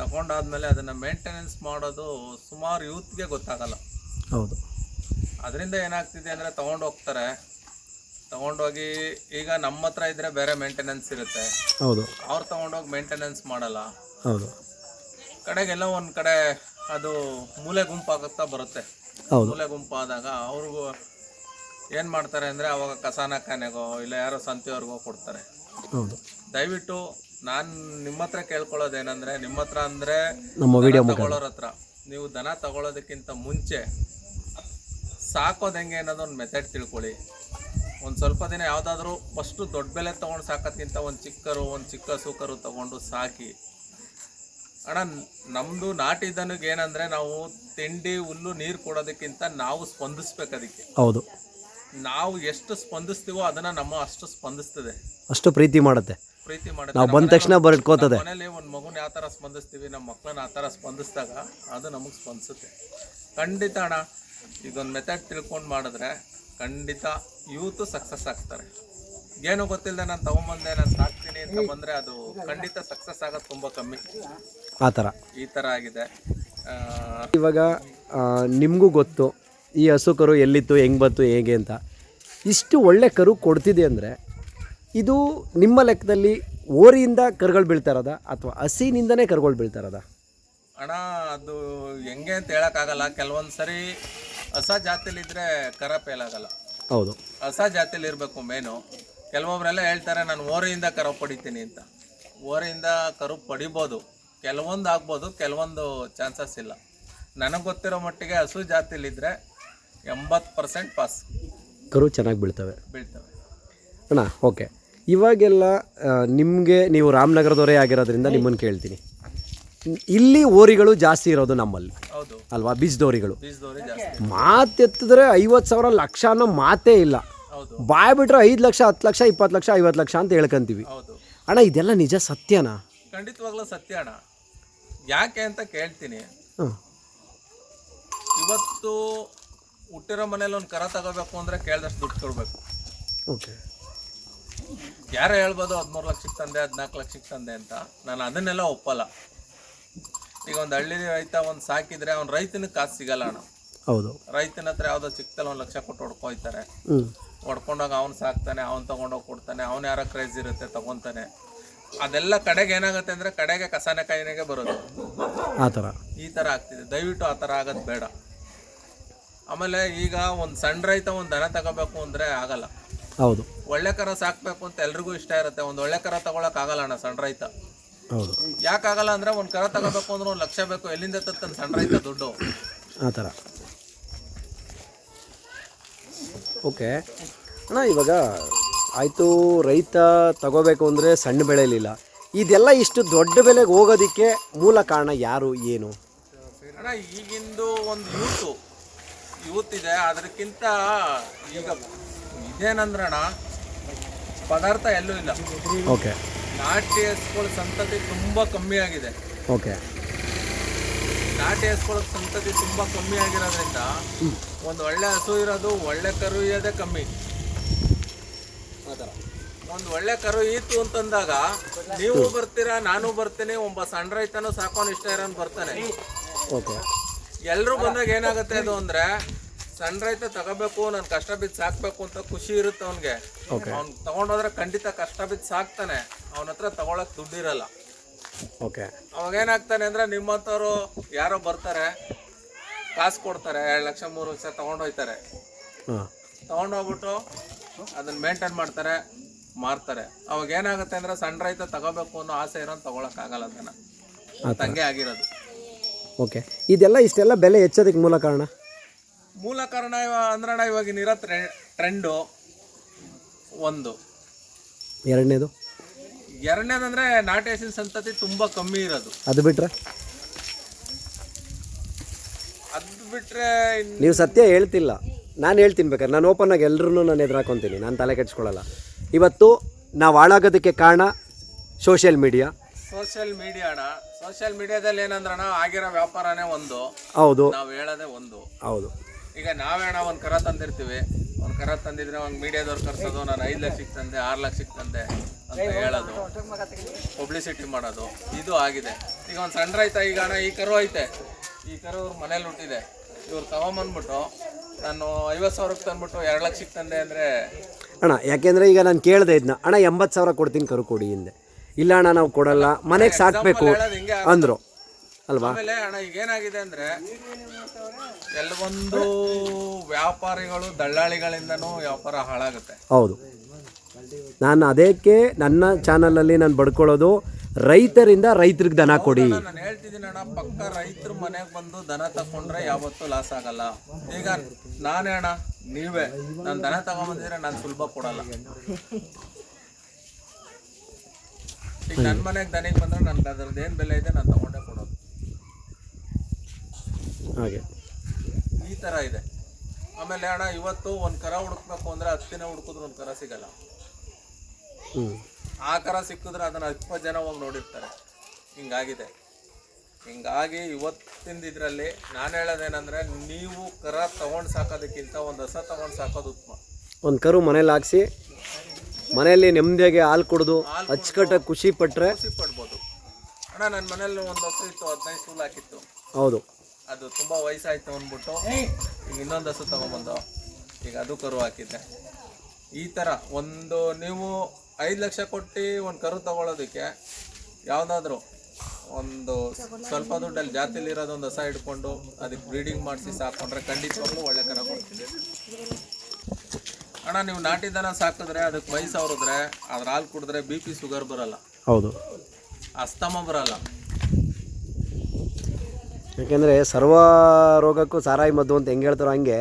ತಗೊಂಡಾದ್ಮೇಲೆ ಅದನ್ನು ಮೇಂಟೆನೆನ್ಸ್ ಮಾಡೋದು ಸುಮಾರು ಯೂತ್ಗೆ ಗೊತ್ತಾಗಲ್ಲ. ಹೌದು. ಅದರಿಂದ ಏನಾಗ್ತಿದೆ ಅಂದರೆ ತೊಗೊಂಡೋಗ್ತಾರೆ. ತೊಗೊಂಡೋಗಿ ಈಗ ನಮ್ಮ ಹತ್ರ ಇದ್ದರೆ ಬೇರೆ ಮೇಂಟೆನೆನ್ಸ್ ಇರುತ್ತೆ. ಹೌದು. ಅವ್ರು ತೊಗೊಂಡೋಗಿ ಮೇಂಟೆನೆನ್ಸ್ ಮಾಡಲ್ಲ. ಹೌದು. ಕಡೆಗೆಲ್ಲ ಒಂದು ಕಡೆ ಅದು ಮೂಲೆ ಗುಂಪಾಗುತ್ತಾ ಬರುತ್ತೆ. ಹೌದು. ಮೂಲೆ ಗುಂಪಾದಾಗ ಅವ್ರಿಗೂ ಏನು ಮಾಡ್ತಾರೆ ಅಂದರೆ ಅವಾಗ ಕಸಾನ ಖಾನೆಗೋ ಇಲ್ಲ ಯಾರೋ ಸಂತೆಯವ್ರಿಗೋ ಕೊಡ್ತಾರೆ. ಹೌದು. ದಯವಿಟ್ಟು ನಾನು ನಿಮ್ಮ ಹತ್ರ ಕೇಳ್ಕೊಳ್ಳೋದೇನೆಂದರೆ, ನಿಮ್ಮ ಹತ್ರ ಅಂದರೆ ನಮ್ಮ ವಿಡಿಯೋ ತಗೊಳ್ಳೋರ ಹತ್ರ ನೀವು ದನ ತಗೊಳ್ಳೋದಕ್ಕಿಂತ ಮುಂಚೆ ಸಾಕೋದು ಹೆಂಗೆ ಅನ್ನೋದು ಒಂದು ಮೆಥಡ್ ತಿಳ್ಕೊಳ್ಳಿ. ಒಂದು ಸ್ವಲ್ಪ ದಿನ ಯಾವುದಾದ್ರೂ ಫಸ್ಟು ದೊಡ್ಡ ಬೆಲೆ ತೊಗೊಂಡು ಸಾಕೋದ್ಕಿಂತ ಒಂದು ಚಿಕ್ಕ ಸೂಕರು ತೊಗೊಂಡು ಸಾಕಿ. ಅಣ್ಣ, ನಮ್ಮದು ನಾಟಿ ದನಕ್ಕೆ ಏನಂದರೆ ನಾವು ತಿಂಡಿ ಹುಲ್ಲು ನೀರು ಕೊಡೋದಕ್ಕಿಂತ ನಾವು ಸ್ಪಂದಿಸ್ಬೇಕು ಅದಕ್ಕೆ. ಹೌದು. ನಾವು ಎಷ್ಟು ಸ್ಪಂದಿಸ್ತೀವೋ ಅದನ್ನು ನಮ್ಮ ಅಷ್ಟು ಸ್ಪಂದಿಸ್ತದೆ, ಅಷ್ಟು ಪ್ರೀತಿ ಮಾಡುತ್ತೆ. ಪ್ರೀತಿ ಮಾಡುತ್ತೆ. ನಾವು ಬಂದ ತಕ್ಷಣ ಬರ್ಕೋತದೆ. ಮನೇಲಿ ಒಂದು ಮಗುನ ಯಾವ ಥರ ಸ್ಪಂದಿಸ್ತೀವಿ, ನಮ್ಮ ಮಕ್ಕಳನ್ನ ಆ ಥರ ಸ್ಪಂದಿಸಿದಾಗ ಅದು ನಮಗೆ ಸ್ಪಂದಿಸುತ್ತೆ. ಖಂಡಿತ ಅಣ್ಣ, ಇದೊಂದು ಮೆಥಡ್ ತಿಳ್ಕೊಂಡು ಮಾಡಿದ್ರೆ ಖಂಡಿತ ಯೂತು ಸಕ್ಸಸ್ ಆಗ್ತಾರೆ. ಏನು ಗೊತ್ತಿಲ್ಲದೆ ನಾನು ತೊಗೊಂಬಂದೆ ನಾನು ಸಾಕ್ತೀನಿ ಅಂತ ಬಂದರೆ ಅದು ಖಂಡಿತ ಸಕ್ಸಸ್ ಆಗೋದು ತುಂಬ ಕಮ್ಮಿ. ಆ ಥರ ಈ ಥರ ಆಗಿದೆ. ಇವಾಗ ನಿಮಗೂ ಗೊತ್ತು ಈ ಹಸು ಕರು ಎಲ್ಲಿತ್ತು, ಹೆಂಗೆ ಬಂತು, ಹೇಗೆ ಅಂತ. ಇಷ್ಟು ಒಳ್ಳೆ ಕರು ಕೊಡ್ತಿದೆ ಅಂದರೆ ಇದು ನಿಮ್ಮ ಲೆಕ್ಕದಲ್ಲಿ ಓರಿಯಿಂದ ಕರುಗಳು ಬೀಳ್ತಾ ಇರೋದ ಅಥವಾ ಹಸಿನಿಂದನೇ ಕರುಗಳು ಬೀಳ್ತಾ ಇರೋದ? ಅಣ್ಣ, ಅದು ಹೆಂಗೆ ಅಂತ ಹೇಳೋಕ್ಕಾಗಲ್ಲ. ಕೆಲವೊಂದು ಸರಿ ಹೊಸ ಜಾತಿಲಿದ್ದರೆ ಕರ ಪೇಲಾಗಲ್ಲ. ಹೌದು. ಹೊಸ ಜಾತಿಲಿ ಇರಬೇಕು ಮೇನು. ಕೆಲವೊಬ್ಬರೆಲ್ಲ ಹೇಳ್ತಾರೆ ನಾನು ಓರಿಯಿಂದ ಕರು ಪಡಿತೀನಿ ಅಂತ. ಓರಿಯಿಂದ ಕರು ಪಡಿಬೋದು, ಕೆಲವೊಂದು ಆಗ್ಬೋದು, ಕೆಲವೊಂದು ಚಾನ್ಸಸ್ ಇಲ್ಲ. ನನಗೆ ಗೊತ್ತಿರೋ ಮಟ್ಟಿಗೆ ಹಸು ಜಾತಿಲಿದ್ದರೆ 80% ಪಾಸ್. ಕರು ಚೆನ್ನಾಗಿ ಬೀಳ್ತವೆ. ಅಣ್ಣ, ಓಕೆ. ಇವಾಗೆಲ್ಲ ನಿಮಗೆ, ನೀವು ರಾಮನಗರದವರೇ ಆಗಿರೋದ್ರಿಂದ ನಿಮ್ಮನ್ನು ಕೇಳ್ತೀನಿ. ಇಲ್ಲಿ ಓರಿಗಳು ಜಾಸ್ತಿ ಇರೋದು ನಮ್ಮಲ್ಲಿ, ಹೌದು ಅಲ್ವಾ? ಬೀಜದೋರಿಗಳು. ಬೀಜದೋರಿ ಜಾಸ್ತಿ. ಮಾತೆತ್ತಿದ್ರೆ 50,000 ಲಕ್ಷ ಅನ್ನೋ ಮಾತೇ ಇಲ್ಲ. ಹೌದು. ಬಾಯ್ ಬಿಟ್ರೆ 5 ಲಕ್ಷ 10 ಲಕ್ಷ 20 ಲಕ್ಷ 50 ಲಕ್ಷ ಅಂತ ಹೇಳ್ಕೊಂತೀವಿ. ಹೌದು ಅಣ್ಣ, ಇದೆಲ್ಲ ನಿಜ ಸತ್ಯನಾ? ಖಂಡಿತವಾಗ್ಲೂ ಸತ್ಯ ಅಣ್ಣ. ಯಾಕೆ ಅಂತ ಕೇಳ್ತೀನಿ. ಹಾಂ. ಇವತ್ತು ಹುಟ್ಟಿರೋ ಮನೇಲಿ ಒಂದು ಕರ ತಗೋಬೇಕು ಅಂದರೆ ಕೇಳಿದಷ್ಟು ದುಡ್ಡು ಕೊಡಬೇಕು. ಓಕೆ. ಯಾರೋ ಹೇಳ್ಬೋದು 13 ಲಕ್ಷಕ್ಕೆ ತಂದೆ 14 ಲಕ್ಷಕ್ಕೆ ತಂದೆ ಅಂತ. ನಾನು ಅದನ್ನೆಲ್ಲ ಒಪ್ಪಲ್ಲ. ಈಗ ಒಂದು ಹಳ್ಳಿ ರೈತ ಒಂದು ಸಾಕಿದ್ರೆ ಅವ್ನು ರೈತನಿಗೆ ಕಾಸು ಸಿಗಲ್ಲ ಅಣ್ಣ. ಹೌದು. ರೈತನ ಹತ್ರ ಯಾವುದೋ ಚಿಕ್ಕದಲ್ಲಿ 1 ಲಕ್ಷ ಕೊಟ್ಟು ಹೊಡ್ಕೊಯ್ತಾರೆ. ಹೊಡ್ಕೊಂಡಾಗ ಅವ್ನು ಸಾಕ್ತಾನೆ, ಅವ್ನು ತೊಗೊಂಡೋಗಿ ಕೊಡ್ತಾನೆ, ಅವ್ನು ಯಾರೋ ಕ್ರೇಜ್ ಇರುತ್ತೆ ತೊಗೊತಾನೆ. ಅದೆಲ್ಲ ಕಡೆಗೆ ಏನಾಗುತ್ತೆ ಅಂದರೆ ಕಡೆಗೆ ಕಸಾನೆ ಕಾಯಿನೆಗೆ ಬರೋದು. ಆ ಥರ ಈ ಥರ ಆಗ್ತಿದೆ. ದಯವಿಟ್ಟು ಆ ಥರ ಆಗೋದು ಬೇಡ. ಆಮೇಲೆ ಈಗ ಒಂದು ಸಣ್ಣ ರೈತ ಒಂದು ದನ ತಗೋಬೇಕು ಅಂದರೆ ಆಗಲ್ಲ. ಹೌದು. ಒಳ್ಳೆ ಕರ ಸಾಕಬೇಕು ಅಂತ ಎಲ್ರಿಗೂ ಇಷ್ಟ ಇರುತ್ತೆ. ಒಂದು ಒಳ್ಳೆ ಕರ ತಗೊಳಕ್ಕಾಗಲ್ಲ ಅಣ್ಣ ಸಣ್ಣ ರೈತ. ಹೌದು. ಯಾಕಾಗಲ್ಲ ಅಂದರೆ ಒಂದು ಕರ ತಗೋಬೇಕು ಅಂದ್ರೆ 1 ಲಕ್ಷ ಬೇಕು. ಎಲ್ಲಿಂದ ತತ್ತಾನೆ ಸಣ್ಣ ರೈತ ದುಡ್ಡು? ಆ ಥರ. ಓಕೆ ಅಣ್ಣ, ಇವಾಗ ಆಯಿತು, ರೈತ ತಗೋಬೇಕು ಅಂದರೆ ಸಣ್ಣ ಬೆಳೆಯಲಿಲ್ಲ. ಇದೆಲ್ಲ ಇಷ್ಟು ದೊಡ್ಡ ಬೆಲೆಗೆ ಹೋಗೋದಕ್ಕೆ ಮೂಲ ಕಾರಣ ಯಾರು, ಏನು? ಅಣ್ಣ, ಈಗಿಂದು ಒಂದು ಯೂತ್ ಇದೆ. ಅದಕ್ಕಿಂತ ಈಗ ಇದೇನಂದ್ರಣ್ಣ, ಪದಾರ್ಥ ಎಲ್ಲೂ ಇಲ್ಲ. ಓಕೆ. ನಾಟಿ ಹಸುಗಳ ಸಂತತಿ ತುಂಬ ಕಮ್ಮಿ ಆಗಿದೆ. ಓಕೆ. ನಾಟಿ ಹಸುಗಳ ಸಂತತಿ ತುಂಬ ಕಮ್ಮಿ ಆಗಿರೋದ್ರಿಂದ ಒಂದು ಒಳ್ಳೆ ಹಸು ಇರೋದು, ಒಳ್ಳೆ ಕರು ಇರೋದೇ ಕಮ್ಮಿ. ಒಂದು ಒಳ್ಳೆ ಕರು ಈತು ಅಂತಂದಾಗ ನೀವು ಬರ್ತೀರಾ, ನಾನು ಬರ್ತೀನಿ, ಒಬ್ಬ ಸಣ್ಣ ರೈತನೂ ಸಾಕೋನು ಇಷ್ಟ ಇರೋನು ಬರ್ತಾನೆ. ಓಕೆ. ಎಲ್ಲರೂ ಬಂದಾಗ ಏನಾಗುತ್ತೆ ಅದು ಅಂದರೆ, ಸಣ್ಣ ರೈತ ತಗೋಬೇಕು, ನಾನು ಕಷ್ಟ ಬಿದ್ದು ಸಾಕಬೇಕು ಅಂತ ಖುಷಿ ಇರುತ್ತೆ ಅವನಿಗೆ. ಅವ್ನು ತಗೊಂಡೋದ್ರೆ ಖಂಡಿತ ಕಷ್ಟ ಬಿದ್ದು ಸಾಕ್ತಾನೆ. ಅವನ ಹತ್ರ ತಗೊಳಕ್ ದುಡ್ಡಿರಲ್ಲ. ಓಕೆ. ಅವಾಗ ಏನಾಗ್ತಾನೆ ಅಂದರೆ, ನಿಮ್ಮಂಥವ್ರು ಯಾರೋ ಬರ್ತಾರೆ, ಕಾಸು ಕೊಡ್ತಾರೆ, 2 ಲಕ್ಷ 3 ಲಕ್ಷ ತೊಗೊಂಡೋಗ್ತಾರೆ. ತೊಗೊಂಡೋಗ್ಬಿಟ್ಟು ಅದನ್ನ ಮೇಂಟೈನ್ ಮಾಡ್ತಾರೆ, ಮಾರ್ತಾರೆ. ಅವಾಗ ಏನಾಗುತ್ತೆ ಅಂದರೆ, ಸಣ್ಣ ರೈತ ತಗೋಬೇಕು ಅನ್ನೋ ಆಸೆ ಇರೋನು ತಗೊಳಕ್ಕಾಗಲ್ಲ. ಅದನ್ನು ತಂಗೆ ಆಗಿರೋದು. ಓಕೆ. ಇದೆಲ್ಲ ಇಷ್ಟೆಲ್ಲ ಬೆಲೆ ಹೆಚ್ಚೋದಕ್ಕೆ ಮೂಲ ಕಾರಣ ಅಂದ್ರೆ ಇವಾಗಿನಿರೋ ಟ್ರೆಂಡು ಒಂದು. ಎರಡನೇದಂದ್ರೆ ನಾಟಿ ಹಸಿನ ಸಂತತಿ ತುಂಬ ಕಮ್ಮಿ ಇರೋದು. ಅದು ಬಿಟ್ರೆ ನೀವು ಸತ್ಯ ಹೇಳ್ತಿಲ್ಲ. ನಾನು ಹೇಳ್ತೀನಿ ಬೇಕಾದ್ರೆ ನಾನು ಓಪನ್ನಾಗಿ ಎಲ್ಲರೂ ನಾನು ಎದುರು ಹಾಕೊತೀನಿ, ನಾನು ತಲೆ ಕೆಡ್ಸ್ಕೊಳ್ಳಲ್ಲ. ಇವತ್ತು ನಾವು ಹಾಳಾಗೋದಕ್ಕೆ ಕಾರಣ ಸೋಷಿಯಲ್ ಮೀಡಿಯಾ. ಸೋಷಿಯಲ್ ಅಣ್ಣ, ಸೋಷಿಯಲ್ ಮೀಡಿಯಾದಲ್ಲಿ ಏನಂದ್ರಣ ಆಗಿರೋ ವ್ಯಾಪಾರನೇ ಒಂದು, ಹೌದು ನಾವು ಹೇಳೋದೇ ಒಂದು. ಹೌದು. ಈಗ ನಾವೇಣ ಒಂದು ಕರ ತಂದಿರ್ತೀವಿ, ಒಂದು ಕರ ತಂದಿದ್ರೆ ಒಂದು ಮೀಡಿಯಾದವ್ರು ಕರ್ಸೋದು, ನಾನು 5 ಲಕ್ಷಕ್ಕೆ ತಂದೆ 6 ಲಕ್ಷಕ್ಕೆ ತಂದೆ ಅಂತ ಹೇಳೋದು, ಪಬ್ಲಿಸಿಟಿ ಮಾಡೋದು, ಇದು ಆಗಿದೆ. ಈಗ ಒಂದು ಸಣ್ಣ ರೈತ, ಈಗ ಅಣ್ಣ ಈ ಕರು ಐತೆ, ಈ ಕರು ಇವ್ರ ಮನೇಲಿ ಹುಟ್ಟಿದೆ, ಇವ್ರು ತಗೊಂಬಂದ್ಬಿಟ್ಟು ನಾನು 50,000ಕ್ಕೆ ತಂದ್ಬಿಟ್ಟು 2 ಲಕ್ಷಕ್ಕೆ ತಂದೆ ಅಂದರೆ ಅಣ್ಣ, ಯಾಕೆಂದರೆ ಈಗ ನಾನು ಕೇಳಿದೆ ಇದನ್ನ, ಅಣ್ಣ 80,000 ಕೊಡ್ತೀನಿ ಕರು ಕೊಡಿ ಹಿಂದೆ. ಇಲ್ಲ ಅಣ್ಣ ನಾವು ಕೊಡಲ್ಲ, ಮನೆಗೆ ಸಾಕಬೇಕು ಅಂದರು ಅಲ್ವಾ. ಆಮೇಲೆ ಅಣ್ಣ ಈಗ ಏನಾಗಿದೆ ಅಂದರೆ ಕೆಲವೊಂದು ವ್ಯಾಪಾರಿಗಳು ದಳ್ಳಾಳಿಗಳಿಂದನೂ ವ್ಯಾಪಾರ ಹಾಳಾಗುತ್ತೆ. ಹೌದು, ನಾನು ಅದಕ್ಕೆ ನನ್ನ ಚಾನಲಲ್ಲಿ ನಾನು ಬಡ್ಕೊಳ್ಳೋದು, ರೈತರಿಂದ ರೈತರಿಗೆ ದನ ಕೊಡಿ. ನಾನು ಹೇಳ್ತಿದ್ದೀನಿ ಅಣ್ಣ, ಪಕ್ಕ ರೈತರ ಮನೆಗೆ ಬಂದು ದನ ತಗೊಂಡ್ರೆ ಯಾವತ್ತೂ ಲಾಸ್ ಆಗಲ್ಲ. ಈಗ ನಾನೇ ಅಣ್ಣ, ನೀವೇ ನಾನು ದನ ತಗೊಂಬಂದಿದ್ರೆ ನಾನು ಸುಲಭ ಕೊಡಲ್ಲ. ಈಗ ನನ್ನ ಮನೆಗೆ ದನಿಗೆ ಬಂದರೆ ನನ್ಗೆ ಅದ್ರದ್ದು ಏನು ಬೆಲೆ ಇದೆ ನಾನು ತಗೊಂಡೇ ಕೊಡೋದು. ಹಾಗೆ ಈ ಥರ ಇದೆ. ಆಮೇಲೆ ಅಣ್ಣ, ಇವತ್ತು ಒಂದು ಕರ ಹುಡುಕ್ಬೇಕು ಅಂದರೆ 10 ದಿನ ಹುಡುಕಿದ್ರು ಒಂದು ಕರ ಸಿಗಲ್ಲ. ಆ ಕರ ಸಿಕ್ಕಿದ್ರೆ ಅದನ್ನು 20 ಜನ ಹೋಗಿ ನೋಡಿರ್ತಾರೆ. ಹಿಂಗಾಗಿದೆ. ಹಿಂಗಾಗಿ ಇವತ್ತಿನ ಇದರಲ್ಲಿ ನಾನು ಹೇಳೋದೇನೆಂದರೆ, ನೀವು ಕರ ತೊಗೊಂಡು ಸಾಕೋದಕ್ಕಿಂತ ಒಂದು ಹಸ ತೊಗೊಂಡು ಸಾಕೋದು ಉತ್ತಮ. ಒಂದು ಕರು ಮನೇಲಿ ಹಾಕ್ಸಿ ಮನೆಯಲ್ಲಿ ನೆಮ್ಮದಿಯಾಗಿ ಹಾಲು ಕುಡಿದು ಅಚ್ಚುಕಟ್ಟಾಗಿ ಖುಷಿ ಪಟ್ಟರೆ ಖುಷಿ ಪಡ್ಬೋದು. ಅಣ್ಣ, ನನ್ನ ಮನೇಲಿ ಒಂದು ಹಸು ಇತ್ತು, 15 ಸೂಲು ಹಾಕಿತ್ತು. ಹೌದು, ಅದು ತುಂಬ ವಯಸ್ಸಾಯ್ತು ಅಂದ್ಬಿಟ್ಟು ಈಗ ಇನ್ನೊಂದು ಹಸು ತೊಗೊಂಬಂದು ಈಗ ಅದು ಕರು ಹಾಕಿದ್ದೆ. ಈ ಥರ ಒಂದು ನೀವು 5 ಲಕ್ಷ ಕೊಟ್ಟು ಒಂದು ಕರು ತಗೊಳ್ಳೋದಕ್ಕೆ ಯಾವುದಾದ್ರೂ ಒಂದು ಸ್ವಲ್ಪ ದುಡ್ಡಲ್ಲಿ ಜಾತಿಲಿರೋದು ಒಂದು ಹಸ ಹಿಡ್ಕೊಂಡು ಅದಕ್ಕೆ ಬ್ರೀಡಿಂಗ್ ಮಾಡಿಸಿ ಸಾಕೊಂಡ್ರೆ ಖಂಡಿತವಾಗ್ಲೂ ಒಳ್ಳೆ ಕರ ಕೊಡ್ತೀನಿ ಅಣ್ಣ. ನೀವು ನಾಟಿ ದನ ಸಾಕಿದ್ರೆ ಅದಕ್ಕೆ ಮೈ ಸವರಿದ್ರೆ ಅದ್ರ ಹಾಲು ಕುಡಿದ್ರೆ BP ಶುಗರ್ ಬರಲ್ಲ. ಹೌದು, ಅಸ್ತಮ ಬರಲ್ಲ. ಯಾಕೆಂದರೆ ಸರ್ವ ರೋಗಕ್ಕೂ ಸಾರಾಯಿ ಮದ್ದು ಅಂತ ಹೆಂಗೆ ಹೇಳ್ತಾರೋ ಹಂಗೆ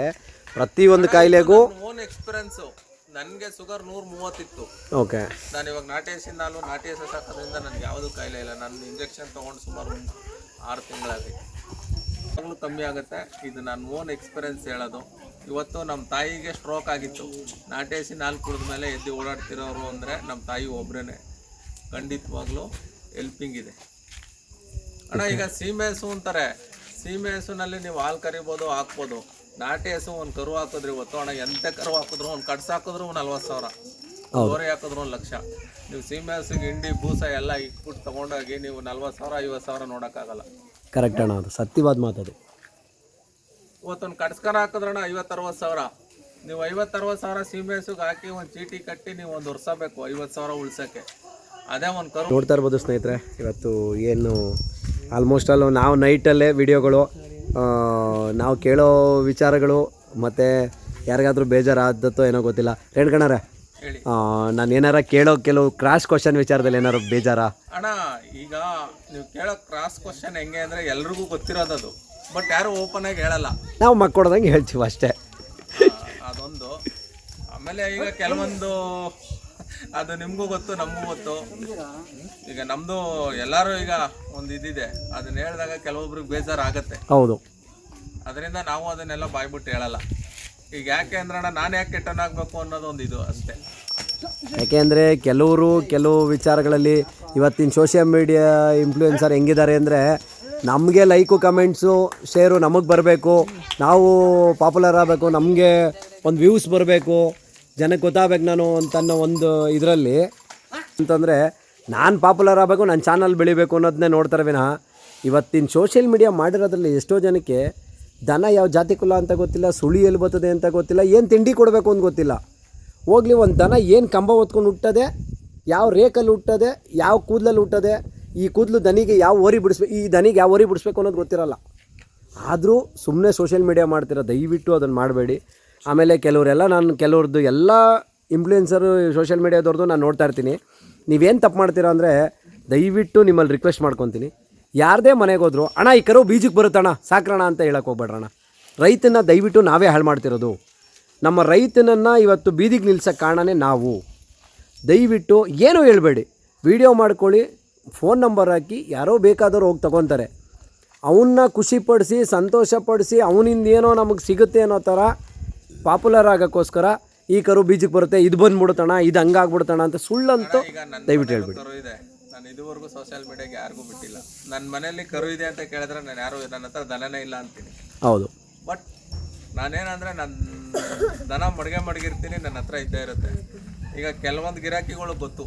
ಪ್ರತಿಯೊಂದು ಕಾಯಿಲೆಗೂ ಓನ್ ಎಕ್ಸ್ಪೀರಿಯನ್ಸು. ನನಗೆ ಶುಗರ್ 130 ಇತ್ತು. ಓಕೆ, ನಾನು ಇವಾಗ ನಾಟಿ ಹಸಿನ ಹಾಲು ನಾಟಿ ಹಸು ಸಾಕೋದ್ರಿಂದ ನನಗೆ ಯಾವುದೂ ಕಾಯಿಲೆ ಇಲ್ಲ. ನಾನು ಇಂಜೆಕ್ಷನ್ ತೊಗೊಂಡು ಸುಮಾರು 6 ತಿಂಗಳಾಗೈತೆ. ಯಾವಾಗಲೂ ಕಮ್ಮಿ ಆಗುತ್ತೆ. ಇದು ನಾನು ಓನ್ ಎಕ್ಸ್ಪೀರಿಯನ್ಸ್ ಹೇಳೋದು. ಇವತ್ತು ನಮ್ಮ ತಾಯಿಗೆ ಸ್ಟ್ರೋಕ್ ಆಗಿತ್ತು. ನಾಟಿ ಹಸಿನ ಹಾಲು ಕುಡಿದ ಮೇಲೆ ಎದ್ದು ಓಡಾಡ್ತಿರೋರು ಅಂದರೆ ನಮ್ಮ ತಾಯಿ ಒಬ್ಬರೇ. ಖಂಡಿತವಾಗ್ಲೂ ಹೆಲ್ಪಿಂಗ್ ಇದೆ ಅಣ್ಣ. ಈಗ ಸೀಮೆ ಹಸು ಅಂತಾರೆ, ಸೀಮೆ ಹಸುನಲ್ಲಿ ನೀವು ಹಾಲು ಕರಿಬೋದು, ಹಾಕ್ಬೋದು. ನಾಟಿ ಹಸು ಒಂದು ಕರು ಹಾಕಿದ್ರೆ ಇವತ್ತು ಅಣ್ಣ, ಎಂಥ ಕರು ಹಾಕಿದ್ರು, ಒಂದು ಕಡ್ಸು ಹಾಕಿದ್ರು 40,000, ಗೋರೆ ಹಾಕಿದ್ರು 1,00,000. ನೀವು ಸೀಮೆ ಹಸುಗೆ ಹಿಂಡಿ ಬೂಸ ಎಲ್ಲ ಇಟ್ಬಿಟ್ಟು ತೊಗೊಂಡೋಗಿ ನೀವು 40,000 50,000 ನೋಡೋಕ್ಕಾಗಲ್ಲ. ಕರೆಕ್ಟ್ ಅಣ್ಣ, ಅದು ಸತ್ಯವಾದ ಮಾತದು. ಇವತ್ತೊಂದು ಕಡ್ಸ್ಕರ ಹಾಕಿದ್ರಣ್ಣ 50-60,000. ನೀವು 50-60,000 ಸೀಮೆ ಹಸುಗೆ ಹಾಕಿ ಒಂದು ಚೀಟಿ ಕಟ್ಟಿ ನೀವು ಒಂದು ವರ್ಷ ಬೇಕು 50,000 ಉಳ್ಸೋಕ್ಕೆ. ಅದೇ ಒಂದು ಕರು ನೋಡ್ತಾ ಇರ್ಬೋದು ಸ್ನೇಹಿತರೆ. ಇವತ್ತು ಏನು ಆಲ್ಮೋಸ್ಟ್ ಅಲ್ಲೂ ನಾವು ನೈಟಲ್ಲೇ ವಿಡಿಯೋಗಳು, ನಾವು ಕೇಳೋ ವಿಚಾರಗಳು, ಮತ್ತು ಯಾರಿಗಾದ್ರೂ ಬೇಜಾರಾದತ್ತೋ ಏನೋ ಗೊತ್ತಿಲ್ಲ. ರೇಣುಕಣ್ಣರೇ, ಹೇಳಿ. ನಾನು ಏನಾರ ಕೇಳೋ ಕೆಲವು ಕ್ರಾಸ್ ಕ್ವಶನ್ ವಿಚಾರದಲ್ಲಿ ಏನಾರು ಬೇಜಾರಾ? ಅಣ್ಣ, ಈಗ ನೀವು ಕೇಳೋ ಕ್ರಾಸ್ ಕ್ವಶನ್ ಹೆಂಗೆ ಅಂದರೆ ಎಲ್ರಿಗೂ ಗೊತ್ತಿರೋದದು, ಬಟ್ ಯಾರು ಓಪನ್ ಆಗಿ ಹೇಳಲ್ಲ. ನಾವು ಮಕ್ಕೊಡ್ದಂಗೆ ಹೇಳ್ತೀವಿ ಅಷ್ಟೇ. ಅದೊಂದು. ಆಮೇಲೆ ಈಗ ಕೆಲವೊಂದು ಅದು ನಿಮಗೂ ಗೊತ್ತು, ನಮಗೂ ಗೊತ್ತು. ಈಗ ನಮ್ಮದು ಎಲ್ಲರೂ ಈಗ ಒಂದು ಇದಿದೆ, ಅದನ್ನ ಹೇಳಿದಾಗ ಕೆಲವೊಬ್ರಿಗೆ ಬೇಜಾರಾಗತ್ತೆ. ಹೌದು, ಅದರಿಂದ ನಾವು ಅದನ್ನೆಲ್ಲ ಬಾಯ್ಬಿಟ್ಟು ಹೇಳಲ್ಲ. ಈಗ ಯಾಕೆ ಅಂದ್ರಣ್ಣ, ನಾನು ಯಾಕೆ ಕೆಟ್ಟನಾಗಬೇಕು ಅನ್ನೋದು ಒಂದು ಇದು ಅಷ್ಟೇ. ಯಾಕೆಂದರೆ ಕೆಲವು ವಿಚಾರಗಳಲ್ಲಿ ಇವತ್ತಿನ ಸೋಷಿಯಲ್ ಮೀಡಿಯಾ ಇನ್ಫ್ಲೂಯೆನ್ಸರ್ ಹೆಂಗಿದ್ದಾರೆ ಅಂದರೆ, ನಮಗೆ ಲೈಕು ಕಮೆಂಟ್ಸು ಶೇರು ನಮಗೆ ಬರಬೇಕು, ನಾವು ಪಾಪ್ಯುಲರ್ ಆಗಬೇಕು, ನಮಗೆ ಒಂದು ವ್ಯೂಸ್ ಬರಬೇಕು, ಜನಕ್ಕೆ ಗೊತ್ತಾಗಬೇಕು ನಾನು ಅಂತನ್ನೋ ಒಂದು ಇದರಲ್ಲಿ ಅಂತಂದರೆ, ನಾನು ಪಾಪ್ಯುಲರ್ ಆಗಬೇಕು, ನನ್ನ ಚಾನಲ್ ಬೆಳಿಬೇಕು ಅನ್ನೋದನ್ನೇ ನೋಡ್ತಾರೆ ವಿನಃ ಇವತ್ತಿನ ಸೋಷಿಯಲ್ ಮೀಡಿಯಾ ಮಾಡಿರೋದ್ರಲ್ಲಿ ಎಷ್ಟೋ ಜನಕ್ಕೆ ದನ ಯಾವ ಜಾತಿ ಕುಲ ಅಂತ ಗೊತ್ತಿಲ್ಲ, ಸುಳಿ ಎಲ್ಲಿ ಬರ್ತದೆ ಅಂತ ಗೊತ್ತಿಲ್ಲ, ಏನು ತಿಂಡಿ ಕೊಡಬೇಕು ಅಂತ ಗೊತ್ತಿಲ್ಲ. ಹೋಗಲಿ, ಒಂದು ದನ ಏನು ಕಂಬ ಹೊತ್ಕೊಂಡು ಹುಟ್ಟದೆ, ಯಾವ ರೇಕಲ್ಲಿ ಹುಟ್ಟದೆ, ಯಾವ ಕೂದಲಲ್ಲಿ ಹುಟ್ಟದೆ, ಈ ಕೂದಲು ದನಿಗೆ ಯಾವ ಓರಿ ಬಿಡಿಸ್ಬೇಕು, ಈ ದನಿಗೆ ಯಾವ ಓರಿ ಬಿಡಿಸ್ಬೇಕು ಅನ್ನೋದು ಗೊತ್ತಿರಲ್ಲ. ಆದರೂ ಸುಮ್ಮನೆ ಸೋಷಿಯಲ್ ಮೀಡಿಯಾ ಮಾಡ್ತಿರೋ, ದಯವಿಟ್ಟು ಅದನ್ನು ಮಾಡಬೇಡಿ. ಆಮೇಲೆ ಕೆಲವ್ರದ್ದು ಎಲ್ಲ ಇನ್ಫ್ಲೂಯೆನ್ಸರು ಸೋಷಿಯಲ್ ಮೀಡಿಯಾದವ್ರದ್ದು ನಾನು ನೋಡ್ತಾ ಇರ್ತೀನಿ. ನೀವೇನು ತಪ್ಪು ಮಾಡ್ತೀರಾ ಅಂದರೆ, ದಯವಿಟ್ಟು ನಿಮ್ಮಲ್ಲಿ ರಿಕ್ವೆಸ್ಟ್ ಮಾಡ್ಕೊತೀನಿ, ಯಾರದೇ ಮನೆಗೆ ಹೋದ್ರು ಅಣ್ಣ ಈ ಕರು ಬೀಜಕ್ಕೆ ಬರುತ್ತಣ್ಣ ಸಾಕ್ರಣ ಅಂತ ಹೇಳಕ್ಕೆ ಹೋಗ್ಬೇಡ್ರಣ್ಣ. ರೈತನ ದಯವಿಟ್ಟು ನಾವೇ ಹಾಳು ಮಾಡ್ತಿರೋದು. ನಮ್ಮ ರೈತನನ್ನು ಇವತ್ತು ಬೀದಿಗೆ ನಿಲ್ಸೋಕ್ಕೆ ಕಾರಣನೇ ನಾವು. ದಯವಿಟ್ಟು ಏನೂ ಹೇಳ್ಬೇಡಿ, ವಿಡಿಯೋ ಮಾಡ್ಕೊಳ್ಳಿ, ಫೋನ್ ನಂಬರ್ ಹಾಕಿ, ಯಾರೋ ಬೇಕಾದವರು ಹೋಗಿ ತೊಗೊತಾರೆ. ಅವನ್ನ ಖುಷಿಪಡಿಸಿ ಸಂತೋಷಪಡಿಸಿ ಅವನಿಂದ ಏನೋ ನಮಗೆ ಸಿಗುತ್ತೆ ಅನ್ನೋ ಥರ ಪಾಪ್ಯುಲರ್ ಆಗೋಕ್ಕೋಸ್ಕರ ಈ ಕರು ಬೀಜಕ್ಕೆ ಬರುತ್ತೆ, ಇದು ಬಂದ್ಬಿಡ್ತಣ, ಇದು ಹಂಗಾಗ್ಬಿಡ್ತಣ ಅಂತ ಸುಳ್ಳಂತೂ ಈಗ ನನ್ನ ದಯವಿಟ್ಟು ಹೇಳ್ಬಿಡಿ. ಕರು ಇದೆ, ನಾನು ಇದುವರೆಗೂ ಸೋಷಿಯಲ್ ಮೀಡಿಯಾಗೆ ಯಾರಿಗೂ ಬಿಟ್ಟಿಲ್ಲ. ನನ್ನ ಮನೆಯಲ್ಲಿ ಕರು ಇದೆ ಅಂತ ಕೇಳಿದ್ರೆ ನಾನು ಯಾರು ನನ್ನ ಹತ್ರ ದನನೇ ಇಲ್ಲ ಅಂತೀನಿ. ಹೌದು. ಬಟ್ ನಾನೇನಂದರೆ ನನ್ನ ದನ ಮಡಗಿರ್ತೀನಿ, ನನ್ನ ಹತ್ರ ಇದ್ದೇ ಇರುತ್ತೆ. ಈಗ ಕೆಲವೊಂದು ಗಿರಾಕಿಗಳು ಗೊತ್ತು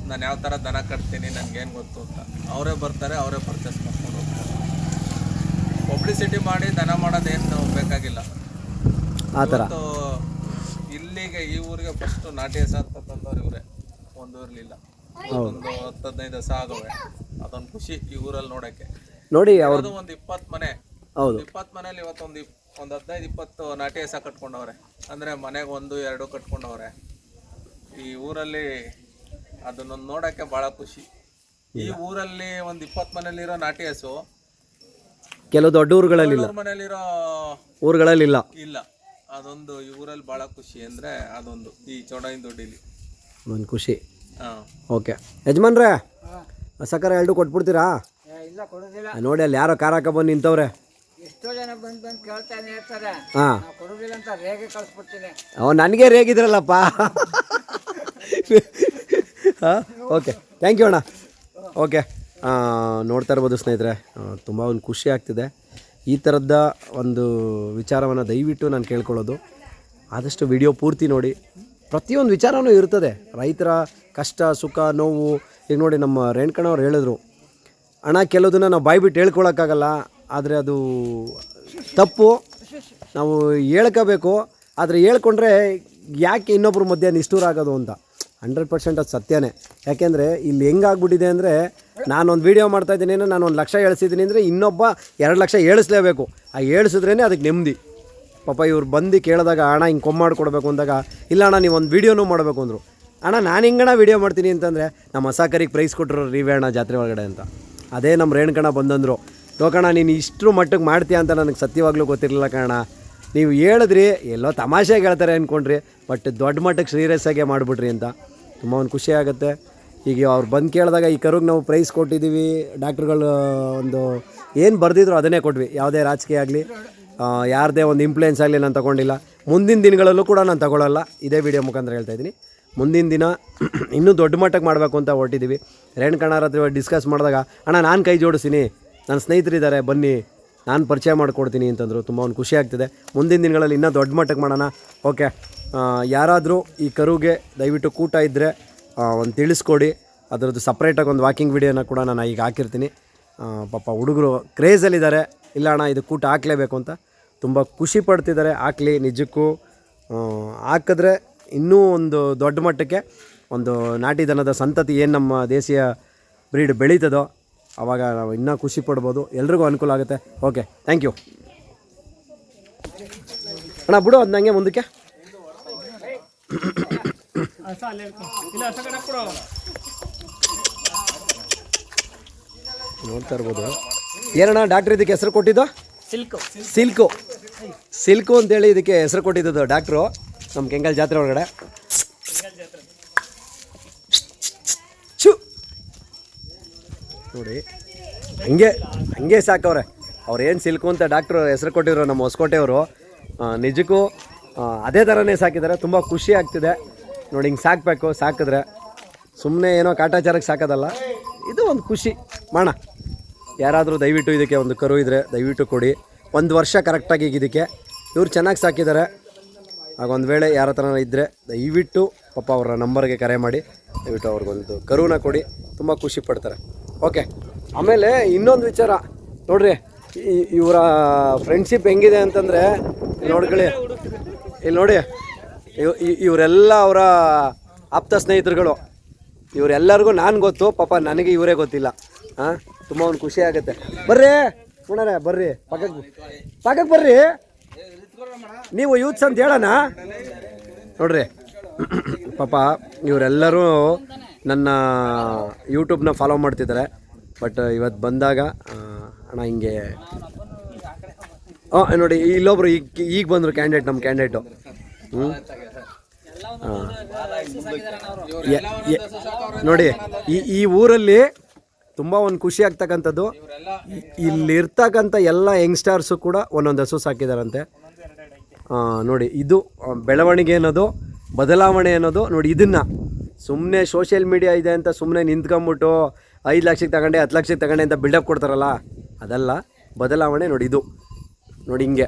ನಾನು ಯಾವ ಥರ ದನ ಕಟ್ತೀನಿ, ನನಗೇನು ಗೊತ್ತು ಅಂತ. ಅವರೇ ಬರ್ತಾರೆ, ಅವರೇ ಪರ್ಚೇಸ್ ಮಾಡ್ಕೊಂಡು ಹೋಗ್ತಾರೆ. ಪಬ್ಲಿಸಿಟಿ ಮಾಡಿ ದನ ಮಾಡೋದೇನು ಬೇಕಾಗಿಲ್ಲ ಆ ಥರ. ಇಲ್ಲಿಗೆ ಈ ಊರಿಗೆ ಫಸ್ಟು ನಾಟಿ ಹಸ ಅಂತ ತಂದವ್ರು ಇವರೇ, ಒಂದು ಇರಲಿಲ್ಲ, ಒಂದು 10-15 ಹಸ ಆಗವೆ. ಅದೊಂದು ಖುಷಿ ಈ ಊರಲ್ಲಿ ನೋಡೋಕ್ಕೆ. ನೋಡಿ ಅವ್ರದ್ದು ಒಂದು 20 ಮನೆ, ಹೌದು 20 ಮನೇಲಿ ಇವತ್ತೊಂದು 15-20 ನಾಟಿ ಹಸ ಕಟ್ಕೊಂಡವ್ರೆ. ಅಂದರೆ ಮನೆಗೆ 1-2 ಕಟ್ಕೊಂಡವ್ರೆ. ಈ ಊರಲ್ಲಿ ಅದನ್ನೊಂದು ನೋಡೋಕ್ಕೆ ಭಾಳ ಖುಷಿ. ಈ ಊರಲ್ಲಿ ಒಂದು 20 ಮನೇಲಿರೋ ನಾಟಿ ಹಸು ಕೆಲವು ದೊಡ್ಡ ಊರುಗಳಲ್ಲಿಲ್ಲ, ಮನೇಲಿರೋ ಊರುಗಳಲ್ಲಿಲ್ಲ ಇಲ್ಲ. ಅದೊಂದು ಈ ಊರಲ್ಲಿ ಭಾಳ ಖುಷಿ ಅಂದರೆ ಅದೊಂದು ಈ ಚೌಡೈನ ದೊಡ್ಡಿಲಿ ಒಂದು ಖುಷಿ. ಹಾಂ, ಓಕೆ ಯಜಮಾನ್ರೆ, ಸಕ್ಕರೆ 2 ಕೊಟ್ಬಿಡ್ತೀರಾ? ಇಲ್ಲ ಕೊಡೋದಿಲ್ಲ. ನೋಡಿ ಅಲ್ಲಿ ಯಾರೋ ಕಾರ ಹಾಕೊಂಡ್ಬಂದು ನಿಂತವ್ರೆ. ಎಷ್ಟೋ ಜನ ಬಂದು ಕೇಳ್ತಾನೆ ಇರ್ತಾರೆ, ಹಾಂ, ನಾವು ಕೊಡೋದಿಲ್ಲ ಅಂತ ರೇಗೆ ಕಳಿಸ್ಬಿಡ್ತೀನಿ. ನನಗೆ ರೇಗಿದ್ರಲ್ಲಪ್ಪ. ಹಾಂ, ಓಕೆ, ಥ್ಯಾಂಕ್ ಯು ಅಣ್ಣ. ಓಕೆ, ನೋಡ್ತಾ ಇರ್ಬೋದು ಸ್ನೇಹಿತರೆ, ತುಂಬ ಒಂದು ಖುಷಿ ಆಗ್ತಿದೆ. ಈ ಥರದ ಒಂದು ವಿಚಾರವನ್ನು ದಯವಿಟ್ಟು ನಾನು ಕೇಳ್ಕೊಳ್ಳೋದು, ಆದಷ್ಟು ವಿಡಿಯೋ ಪೂರ್ತಿ ನೋಡಿ. ಪ್ರತಿಯೊಂದು ವಿಚಾರವೂ ಇರ್ತದೆ, ರೈತರ ಕಷ್ಟ ಸುಖ ನೋವು. ಈಗ ನೋಡಿ ನಮ್ಮ ರೇಣುಕಣ್ಣವ್ರು ಹೇಳಿದ್ರು, ಅಣ್ಣ ಕೆಲವುದನ್ನು ನಾವು ಬಾಯ್ಬಿಟ್ಟು ಹೇಳ್ಕೊಳಕ್ಕಾಗಲ್ಲ, ಆದರೆ ಅದು ತಪ್ಪು, ನಾವು ಹೇಳ್ಕೋಬೇಕು. ಆದರೆ ಹೇಳ್ಕೊಂಡ್ರೆ ಯಾಕೆ ಇನ್ನೊಬ್ಬರ ಮಧ್ಯೆ ನಿಷ್ಠೂರ ಆಗೋದು ಅಂತ. 100% ಅದು ಸತ್ಯನೇ. ಯಾಕೆಂದರೆ ಇಲ್ಲಿ ಹೆಂಗಾಗ್ಬಿಟ್ಟಿದೆ ಅಂದರೆ, ನಾನೊಂದು ವೀಡಿಯೋ ಮಾಡ್ತಾಯಿದ್ದೀನಿ, ನಾನು 1 ಲಕ್ಷ ಏಳಿಸಿದ್ದೀನಿ ಅಂದರೆ ಇನ್ನೊಬ್ಬ 2 ಲಕ್ಷ ಏಳಿಸ್ಲೇಬೇಕು. ಆ ಏಳಿಸಿದ್ರೇ ಅದಕ್ಕೆ ನೆಮ್ಮದಿ. ಪಾಪ ಇವ್ರು ಬಂದು ಕೇಳಿದಾಗ ಅಣ್ಣ ಹಿಂಗೆ ಕೊಡಬೇಕು ಅಂದಾಗ, ಇಲ್ಲ ಅಣ್ಣ ನೀವು ಒಂದು ವೀಡಿಯೋನೂ ಮಾಡಬೇಕು ಅಂದರು. ಅಣ್ಣ ನಾನು ಹಿಂಗಣ್ಣ ವೀಡಿಯೋ ಮಾಡ್ತೀನಿ ಅಂತಂದರೆ, ನಮ್ಮ ಹೊಸಕರಿಗೆ ಪ್ರೈಸ್ ಕೊಟ್ಟರು ರೀವೇಣ ಜಾತ್ರೆ ಒಳಗಡೆ ಅಂತ. ಅದೇ ನಮ್ಮ ರೇಣುಕಣ್ಣ ಬಂದಂದರು, ಲೋಕಣ್ಣ ನೀನು ಇಷ್ಟರ ಮಟ್ಟಕ್ಕೆ ಮಾಡ್ತೀಯ ಅಂತ ನನಗೆ ಸತ್ಯವಾಗ್ಲೂ ಗೊತ್ತಿರಲಿಲ್ಲ ಕಣ. ನೀವು ಹೇಳಿದ್ರಿ, ಎಲ್ಲೋ ತಮಾಷೆಗೆ ಹೇಳ್ತಾರೆ ಅಂದ್ಕೊಂಡ್ರಿ, ಬಟ್ ದೊಡ್ಡ ಮಟ್ಟಕ್ಕೆ ಸೀರಿಯಸ್ಸಾಗೆ ಮಾಡಿಬಿಟ್ರಿ ಅಂತ. ತುಂಬ ಒಂದು ಖುಷಿ ಆಗುತ್ತೆ. ಈಗ ಅವ್ರು ಬಂದು ಕೇಳಿದಾಗ ಈ ಕರುಗೆ ನಾವು ಪ್ರೈಸ್ ಕೊಟ್ಟಿದ್ದೀವಿ, ಡಾಕ್ಟ್ರುಗಳು ಒಂದು ಏನು ಬರೆದಿದ್ರು ಅದನ್ನೇ ಕೊಟ್ವಿ. ಯಾವುದೇ ರಾಜಕೀಯ ಆಗಲಿ, ಯಾರದೇ ಒಂದು ಇಂಪ್ಲೂಯೆನ್ಸ್ ಆಗಲಿ ನಾನು ತೊಗೊಂಡಿಲ್ಲ. ಮುಂದಿನ ದಿನಗಳಲ್ಲೂ ಕೂಡ ನಾನು ತೊಗೊಳ್ಳಲ್ಲ. ಇದೇ ವಿಡಿಯೋ ಮುಖಾಂತರ ಹೇಳ್ತಾಯಿದ್ದೀನಿ. ಮುಂದಿನ ದಿನ ಇನ್ನೂ ದೊಡ್ಡ ಮಟ್ಟಕ್ಕೆ ಮಾಡಬೇಕು ಅಂತ ಹೊರಟಿದ್ದೀವಿ. ರೇಣುಕಣ್ಣರ ಹತ್ರ ಡಿಸ್ಕಸ್ ಮಾಡಿದಾಗ, ಅಣ್ಣ ನಾನು ಕೈ ಜೋಡಿಸ್ತೀನಿ, ನನ್ನ ಸ್ನೇಹಿತರಿದ್ದಾರೆ ಬನ್ನಿ, ನಾನು ಪರಿಚಯ ಮಾಡಿಕೊಡ್ತೀನಿ ಅಂತಂದರು. ತುಂಬ ಒಂದು ಖುಷಿ ಆಗ್ತಿದೆ. ಮುಂದಿನ ದಿನಗಳಲ್ಲಿ ಇನ್ನೂ ದೊಡ್ಡ ಮಟ್ಟಕ್ಕೆ ಮಾಡೋಣ. ಓಕೆ, ಯಾರಾದರೂ ಈ ಕರುಗೆ ದಯವಿಟ್ಟು ಕೂಟ ಇದ್ದರೆ ಒಂದು ತಿಳಿಸ್ಕೊಡಿ. ಅದರದ್ದು ಸಪ್ರೇಟಾಗಿ ಒಂದು ವಾಕಿಂಗ್ ವಿಡಿಯೋನ ಕೂಡ ನಾನು ಈಗ ಹಾಕಿರ್ತೀನಿ. ಪಾಪ ಹುಡುಗರು ಕ್ರೇಜಲ್ಲಿದ್ದಾರೆ, ಇಲ್ಲ ಅಣ್ಣ ಇದು ಕೂಟ ಹಾಕಲೇಬೇಕು ಅಂತ ತುಂಬ ಖುಷಿ ಪಡ್ತಿದ್ದಾರೆ. ಹಾಕಲಿ, ನಿಜಕ್ಕೂ ಹಾಕಿದ್ರೆ ಇನ್ನೂ ಒಂದು ದೊಡ್ಡ ಮಟ್ಟಕ್ಕೆ ಒಂದು ನಾಟಿ ದನದ ಸಂತತಿ ಏನು ನಮ್ಮ ದೇಶೀಯ ಬ್ರೀಡ್ ಬೆಳೀತದೋ ಆವಾಗ ನಾವು ಇನ್ನೂ ಖುಷಿ ಪಡ್ಬೋದು. ಎಲ್ರಿಗೂ ಅನುಕೂಲ ಆಗುತ್ತೆ. ಓಕೆ, ಥ್ಯಾಂಕ್ ಯು ಅಣ್ಣ. ಬಿಡು ಅದು ನನಗೆ ಮುಂದಕ್ಕೆ ನೋಡ್ತಾ ಇರ್ಬೋದು. ಏನಣ್ಣ ಡಾಕ್ಟ್ರ್ ಇದಕ್ಕೆ ಹೆಸರು ಕೊಟ್ಟಿದ್ದು? ಸಿಲ್ಕು ಅಂತೇಳಿ ಇದಕ್ಕೆ ಹೆಸರು ಕೊಟ್ಟಿದ್ದು ಡಾಕ್ಟ್ರು ನಮ್ಮ ಕೆಂಗಲ್ ಜಾತ್ರೆ ಒಳಗಡೆ. ನೋಡಿ ಹಂಗೆ ಸಾಕವ್ರೆ. ಅವ್ರೇನು ಸಿಲ್ಕು ಅಂತ ಡಾಕ್ಟ್ರು ಹೆಸರು ಕೊಟ್ಟಿದ್ರು ನಮ್ಮ ಹೊಸಕೋಟೆಯವರು. ನಿಜಕ್ಕೂ ಅದೇ ಥರನೇ ಸಾಕಿದ್ದಾರೆ. ತುಂಬ ಖುಷಿ ಆಗ್ತಿದೆ ನೋಡಿ. ಹಿಂಗೆ ಸಾಕಬೇಕು, ಸಾಕಿದ್ರೆ ಸುಮ್ಮನೆ ಏನೋ ಕಾಟಾಚಾರಕ್ಕೆ ಸಾಕೋದಲ್ಲ, ಇದು ಒಂದು ಖುಷಿ ಮಾಡೋಣ. ಯಾರಾದರೂ ದಯವಿಟ್ಟು ಇದಕ್ಕೆ ಒಂದು ಕರು ಇದ್ದರೆ ದಯವಿಟ್ಟು ಕೊಡಿ. 1 ವರ್ಷ ಕರೆಕ್ಟಾಗಿ ಈಗ ಇದಕ್ಕೆ ಇವ್ರು ಚೆನ್ನಾಗಿ ಸಾಕಿದ್ದಾರೆ. ಆಗ ಒಂದು ವೇಳೆ ಯಾರ ಹತ್ರ ಇದ್ದರೆ ದಯವಿಟ್ಟು ಪಾಪ ಅವರ ನಂಬರ್ಗೆ ಕರೆ ಮಾಡಿ ದಯವಿಟ್ಟು ಅವ್ರಿಗೊಂದು ಕರುನ ಕೊಡಿ. ತುಂಬ ಖುಷಿ ಪಡ್ತಾರೆ. ಓಕೆ, ಆಮೇಲೆ ಇನ್ನೊಂದು ವಿಚಾರ ನೋಡ್ರಿ, ಇವರ ಫ್ರೆಂಡ್ಶಿಪ್ ಹೆಂಗಿದೆ ಅಂತಂದರೆ ನೋಡ್ಕೊಳ್ಳಿ. ಇಲ್ಲಿ ನೋಡಿ, ಇವರೆಲ್ಲ ಅವರ ಆಪ್ತ ಸ್ನೇಹಿತರುಗಳು. ಇವರೆಲ್ಲರಿಗೂ ನಾನು ಗೊತ್ತು, ಪಾಪ ನನಗೆ ಇವರೇ ಗೊತ್ತಿಲ್ಲ. ಹಾಂ, ತುಂಬ ಒಂದು ಖುಷಿ ಆಗುತ್ತೆ. ಬರ್ರಿ ನೋಡೋಣ, ಬರ್ರಿ ಪಕ್ಕಕ್ಕೆ ಬರ್ರಿ. ನೀವು ಯೂತ್ಸ್ ಅಂತ ಹೇಳೋಣ. ನೋಡ್ರಿ ಪಾಪ ಇವರೆಲ್ಲರೂ ನನ್ನ ಯೂಟ್ಯೂಬ್ನ ಫಾಲೋ ಮಾಡ್ತಿದ್ದಾರೆ. ಬಟ್ ಇವತ್ತು ಬಂದಾಗ ಅಣ್ಣ ಹಿಂಗೆ ನೋಡಿ, ಇಲ್ಲೊಬ್ರು ಈಗ ಬಂದರು ಕ್ಯಾಂಡಿಡೇಟ್, ನಮ್ಮ ಕ್ಯಾಂಡಿಡೇಟು. ನೋಡಿ ಈ ಊರಲ್ಲಿ ತುಂಬ ಒಂದು ಖುಷಿ ಆಗ್ತಕ್ಕಂಥದ್ದು, ಇಲ್ಲಿರ್ತಕ್ಕಂಥ ಎಲ್ಲ ಯಂಗ್ಸ್ಟರ್ಸು ಕೂಡ ಒಂದೊಂದು ಹಸು ಸಾಕಿದಾರಂತೆ. ನೋಡಿ ಇದು ಬೆಳವಣಿಗೆ ಅನ್ನೋದು, ಬದಲಾವಣೆ ಅನ್ನೋದು. ನೋಡಿ ಇದನ್ನು ಸುಮ್ಮನೆ ಸೋಷಿಯಲ್ ಮೀಡಿಯಾ ಇದೆ ಅಂತ ಸುಮ್ಮನೆ ನಿಂತ್ಕೊಂಬಿಟ್ಟು 5 ಲಕ್ಷಕ್ಕೆ ತಗೊಂಡೆ 10 ಲಕ್ಷಕ್ಕೆ ತಗೊಂಡೆ ಅಂತ ಬಿಲ್ಡಪ್ ಕೊಡ್ತಾರಲ್ಲ, ಅದಲ್ಲ ಬದಲಾವಣೆ. ನೋಡಿ ಇದು ನೋಡಿ ಹಿಂಗೆ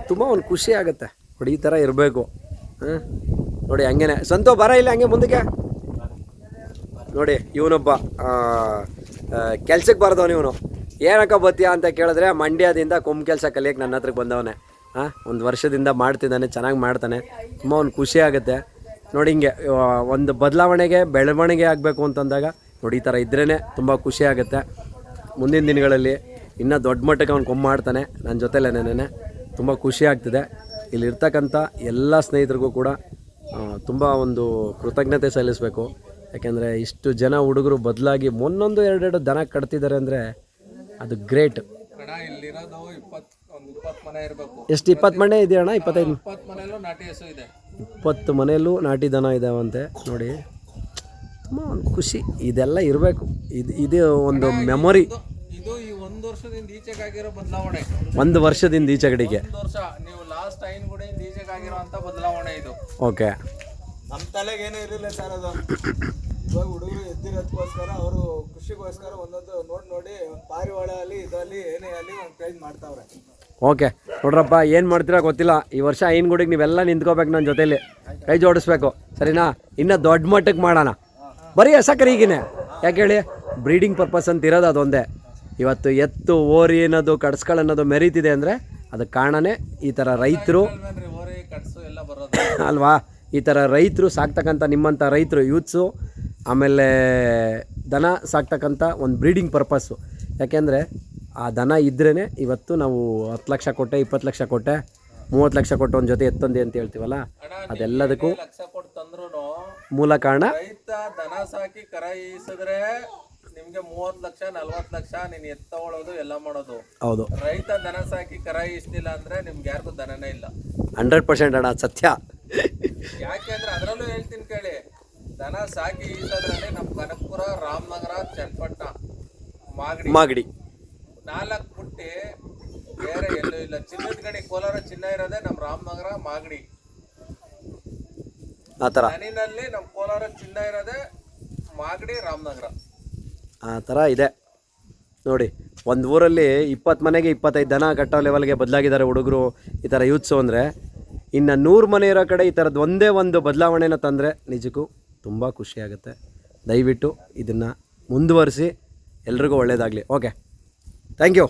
ತುಂಬ ಒಂದು ಖುಷಿ ಆಗುತ್ತೆ. ನೋಡಿ ಈ ಥರ ಇರಬೇಕು. ನೋಡಿ ಹಂಗೇನೆ ಸಂತೋ ಬರ ಇಲ್ಲ ಹಂಗೆ ಮುಂದಕ್ಕೆ. ನೋಡಿ ಇವನೊಬ್ಬ ಕೆಲ್ಸಕ್ಕೆ ಬರೆದವನು. ಇವನು ಏನಕ್ಕ ಬತ್ತೀಯಾ ಅಂತ ಕೇಳಿದ್ರೆ ಮಂಡ್ಯದಿಂದ ಕೊಂಬು ಕೆಲಸ ಕಲಿಯೋಕ್ಕೆ ನನ್ನ ಹತ್ರಕ್ಕೆ ಬಂದವನೇ. ಒಂದು ವರ್ಷದಿಂದ ಮಾಡ್ತಿದ್ದಾನೆ, ಚೆನ್ನಾಗಿ ಮಾಡ್ತಾನೆ. ತುಂಬ ಒಂದು ಖುಷಿ ಆಗುತ್ತೆ. ನೋಡಿ ಹಿಂಗೆ ಒಂದು ಬದಲಾವಣೆಗೆ ಬೆಳವಣಿಗೆ ಆಗಬೇಕು ಅಂತಂದಾಗ ನೋಡಿ ಈ ಥರ ಇದ್ರೇ ತುಂಬ ಖುಷಿ ಆಗುತ್ತೆ. ಮುಂದಿನ ದಿನಗಳಲ್ಲಿ ಇನ್ನೂ ದೊಡ್ಡ ಮಟ್ಟಕ್ಕೆ ಅವ್ನು ಕೊಂಬು ಮಾಡ್ತಾನೆ ನನ್ನ ಜೊತೆಲೇನೇ. ತುಂಬ ಖುಷಿ ಆಗ್ತಿದೆ. ಇಲ್ಲಿರ್ತಕ್ಕಂಥ ಎಲ್ಲ ಸ್ನೇಹಿತರಿಗೂ ಕೂಡ ತುಂಬ ಒಂದು ಕೃತಜ್ಞತೆ ಸಲ್ಲಿಸಬೇಕು. ಯಾಕೆಂದರೆ ಇಷ್ಟು ಜನ ಹುಡುಗರು ಬದಲಾಗಿ ಒಂದೊಂದು ಎರಡೆರಡು ದನ ಕಟ್ತಿದ್ದಾರೆ ಅಂದರೆ ಅದು ಗ್ರೇಟ್. ಇಲ್ಲಿರೋದು 20 ಮನೆ ಇರಬೇಕು. ಎಷ್ಟು 20 ಮನೆ ಇದೆ ಅಣ್ಣ? 25 20 ಮನೆಯಲ್ಲೂ ನಾಟಿ ಹಸು ಇದೆ. 20 ಮನೆಯಲ್ಲೂ ನಾಟಿ ದನ ಇದ್ದಾವಂತೆ. ನೋಡಿ ತುಂಬ ಒಂದು ಖುಷಿ. ಇದೆಲ್ಲ ಇರಬೇಕು. ಇದು ಒಂದು ಮೆಮೊರಿ. ಇದು ಈ 1 ವರ್ಷದಿಂದ ಈಚೆಗಾಗಿರೋ ಬದಲಾವಣೆ. 1 ವರ್ಷದಿಂದ ಈಚೆಗಡೆಗೆ 1 ವರ್ಷ ನೀವು ಲಾಸ್ಟ್ ಐನ್ಗುಡಿಯಿಂದ ಈಚೆಗಾಗಿರೋ ಅಂತ ಬದಲಾವಣೆ ಇದು. ಓಕೆ. ನಮ್ಮ ತಲೆಗೆ ಏನೂ ಇರಲಿಲ್ಲ ಸರ್. ಅದು ಇವಾಗ ಹುಡುಗರು ಎದ್ದಿರೋದಕ್ಕೋಸ್ಕರ ಅವರು ಖುಷಿಗೋಸ್ಕರ ಒಂದೊಂದು ನೋಡಿ ಪಾರಿವಾಳ ಅಲ್ಲಿ ಇದರಲ್ಲಿ ಏನೇ ಅಲ್ಲಿ ಒಂದು ಪ್ರೈಸ್ ಮಾಡ್ತಾವ್ರೆ. ಓಕೆ ನೋಡ್ರಪ್ಪ, ಏನು ಮಾಡ್ತೀರಾ ಗೊತ್ತಿಲ್ಲ. ಈ ವರ್ಷ ಐನ್ಗುಡಿಗೆ ನೀವೆಲ್ಲ ನಿಂತ್ಕೋಬೇಕು ನನ್ನ ಜೊತೇಲಿ, ಕೈ ಜೋಡಿಸ್ಬೇಕು ಸರಿನಾ? ಇನ್ನೂ ದೊಡ್ಡ ಮಟ್ಟಕ್ಕೆ ಮಾಡೋಣ. ಬರೀ ಹಸಕರಿಗಿನೇ ಯಾಕೆ ಹೇಳಿ, ಬ್ರೀಡಿಂಗ್ ಪರ್ಪಸ್ ಅಂತ ಇರೋದು ಅದೊಂದೇ. ಇವತ್ತು ಎತ್ತು ಓರಿ ಅನ್ನೋದು ಕಡ್ಸ್ಕೊಳ್ಳೋದು ಮೆರೀತಿದೆ ಅಂದರೆ ಅದಕ್ಕೆ ಕಾರಣನೇ ಈ ಥರ ರೈತರು ಓರಿ ಕಟ್ಸು ಎಲ್ಲ ಬರೋದು ಅಲ್ವಾ? ಈ ಥರ ರೈತರು ಸಾಕ್ತಕ್ಕಂಥ ನಿಮ್ಮಂಥ ರೈತರು ಯೂತ್ಸು, ಆಮೇಲೆ ದನ ಸಾಕ್ತಕ್ಕಂಥ ಒಂದು ಬ್ರೀಡಿಂಗ್ ಪರ್ಪಸ್ಸು. ಯಾಕೆಂದರೆ ಆ ದನ ಇದ್ರೇ ಇವತ್ತು ನಾವು 10 ಲಕ್ಷ ಕೊಟ್ಟೆ, 20 ಲಕ್ಷ ಕೊಟ್ಟೆ, 30 ಲಕ್ಷ ಕೊಟ್ಟು ಒಂದು ಜೊತೆ ಎತ್ತೊಂದೆ ಅಂತ ಹೇಳ್ತೀವಲ್ಲ, ಅದೆಲ್ಲದಕ್ಕೂ ಲಕ್ಷ ಕೊಟ್ಟು ತಂದ್ರೂ ಮೂಲ ಕಾರಣ ರೈತ ದನ ಸಾಕಿ ಕರ ಈಸಿದ್ರೆ ನಿಮ್ಗೆ 30 ಲಕ್ಷ 40 ಲಕ್ಷ ನೀನು ಎತ್ತಗೊಳ್ಳೋದು ಎಲ್ಲ ಮಾಡೋದು. ಹೌದು. ರೈತ ದನ ಸಾಕಿ ಕರ ಈಸ್ತಿಲ್ಲ ಅಂದ್ರೆ ನಿಮ್ಗೆ ಯಾರಿಗೂ ದನನೇ ಇಲ್ಲ. 100% ಅಣ್ಣ, ಸತ್ಯ. ಯಾಕೆಂದ್ರೆ ಅದರಲ್ಲೂ ಹೇಳ್ತೀನಿ ಕೇಳಿ, ದನ ಸಾಕಿ ಈಸೋದ್ರಲ್ಲಿ ನಮ್ಮ ಕನಕಪುರ, ರಾಮನಗರ, ಚನ್ನಪಟ್ಟಣ, ಮಾಗಡಿ 4 ಪುಟ್ಟಿ ಬೇರೆ ಎಲ್ಲೂ ಇಲ್ಲ. ಚಿನ್ನದ ಗಣಿ ಕೋಲಾರ ಚಿನ್ನ ಇರೋದೇ ನಮ್ಮ ರಾಮನಗರ, ಮಾಗಡಿ. ಆ ಥರ ದನಿನಲ್ಲಿ ನಮ್ಮ ಕೋಲಾರ ಚಿನ್ನ ಇರೋದೇ ಮಾಗಡಿ, ರಾಮನಗರ. ಆ ಥರ ಇದೆ ನೋಡಿ. ಒಂದು ಊರಲ್ಲಿ 20 ಮನೆಗೆ 25 ದನ ಕಟ್ಟೋ ಲೆವೆಲ್ಗೆ ಬದಲಾಗಿದ್ದಾರೆ ಹುಡುಗರು, ಈ ಥರ ಯೂತ್ಸು. ಅಂದರೆ ಇನ್ನು 100 ಮನೆ ಇರೋ ಕಡೆ ಈ ಥರದ್ದು ಒಂದೇ ಒಂದು ಬದಲಾವಣೆನ ತಂದರೆ ನಿಜಕ್ಕೂ ತುಂಬ ಖುಷಿಯಾಗುತ್ತೆ. ದಯವಿಟ್ಟು ಇದನ್ನು ಮುಂದುವರಿಸಿ, ಎಲ್ರಿಗೂ ಒಳ್ಳೆಯದಾಗಲಿ. Okay, thank you.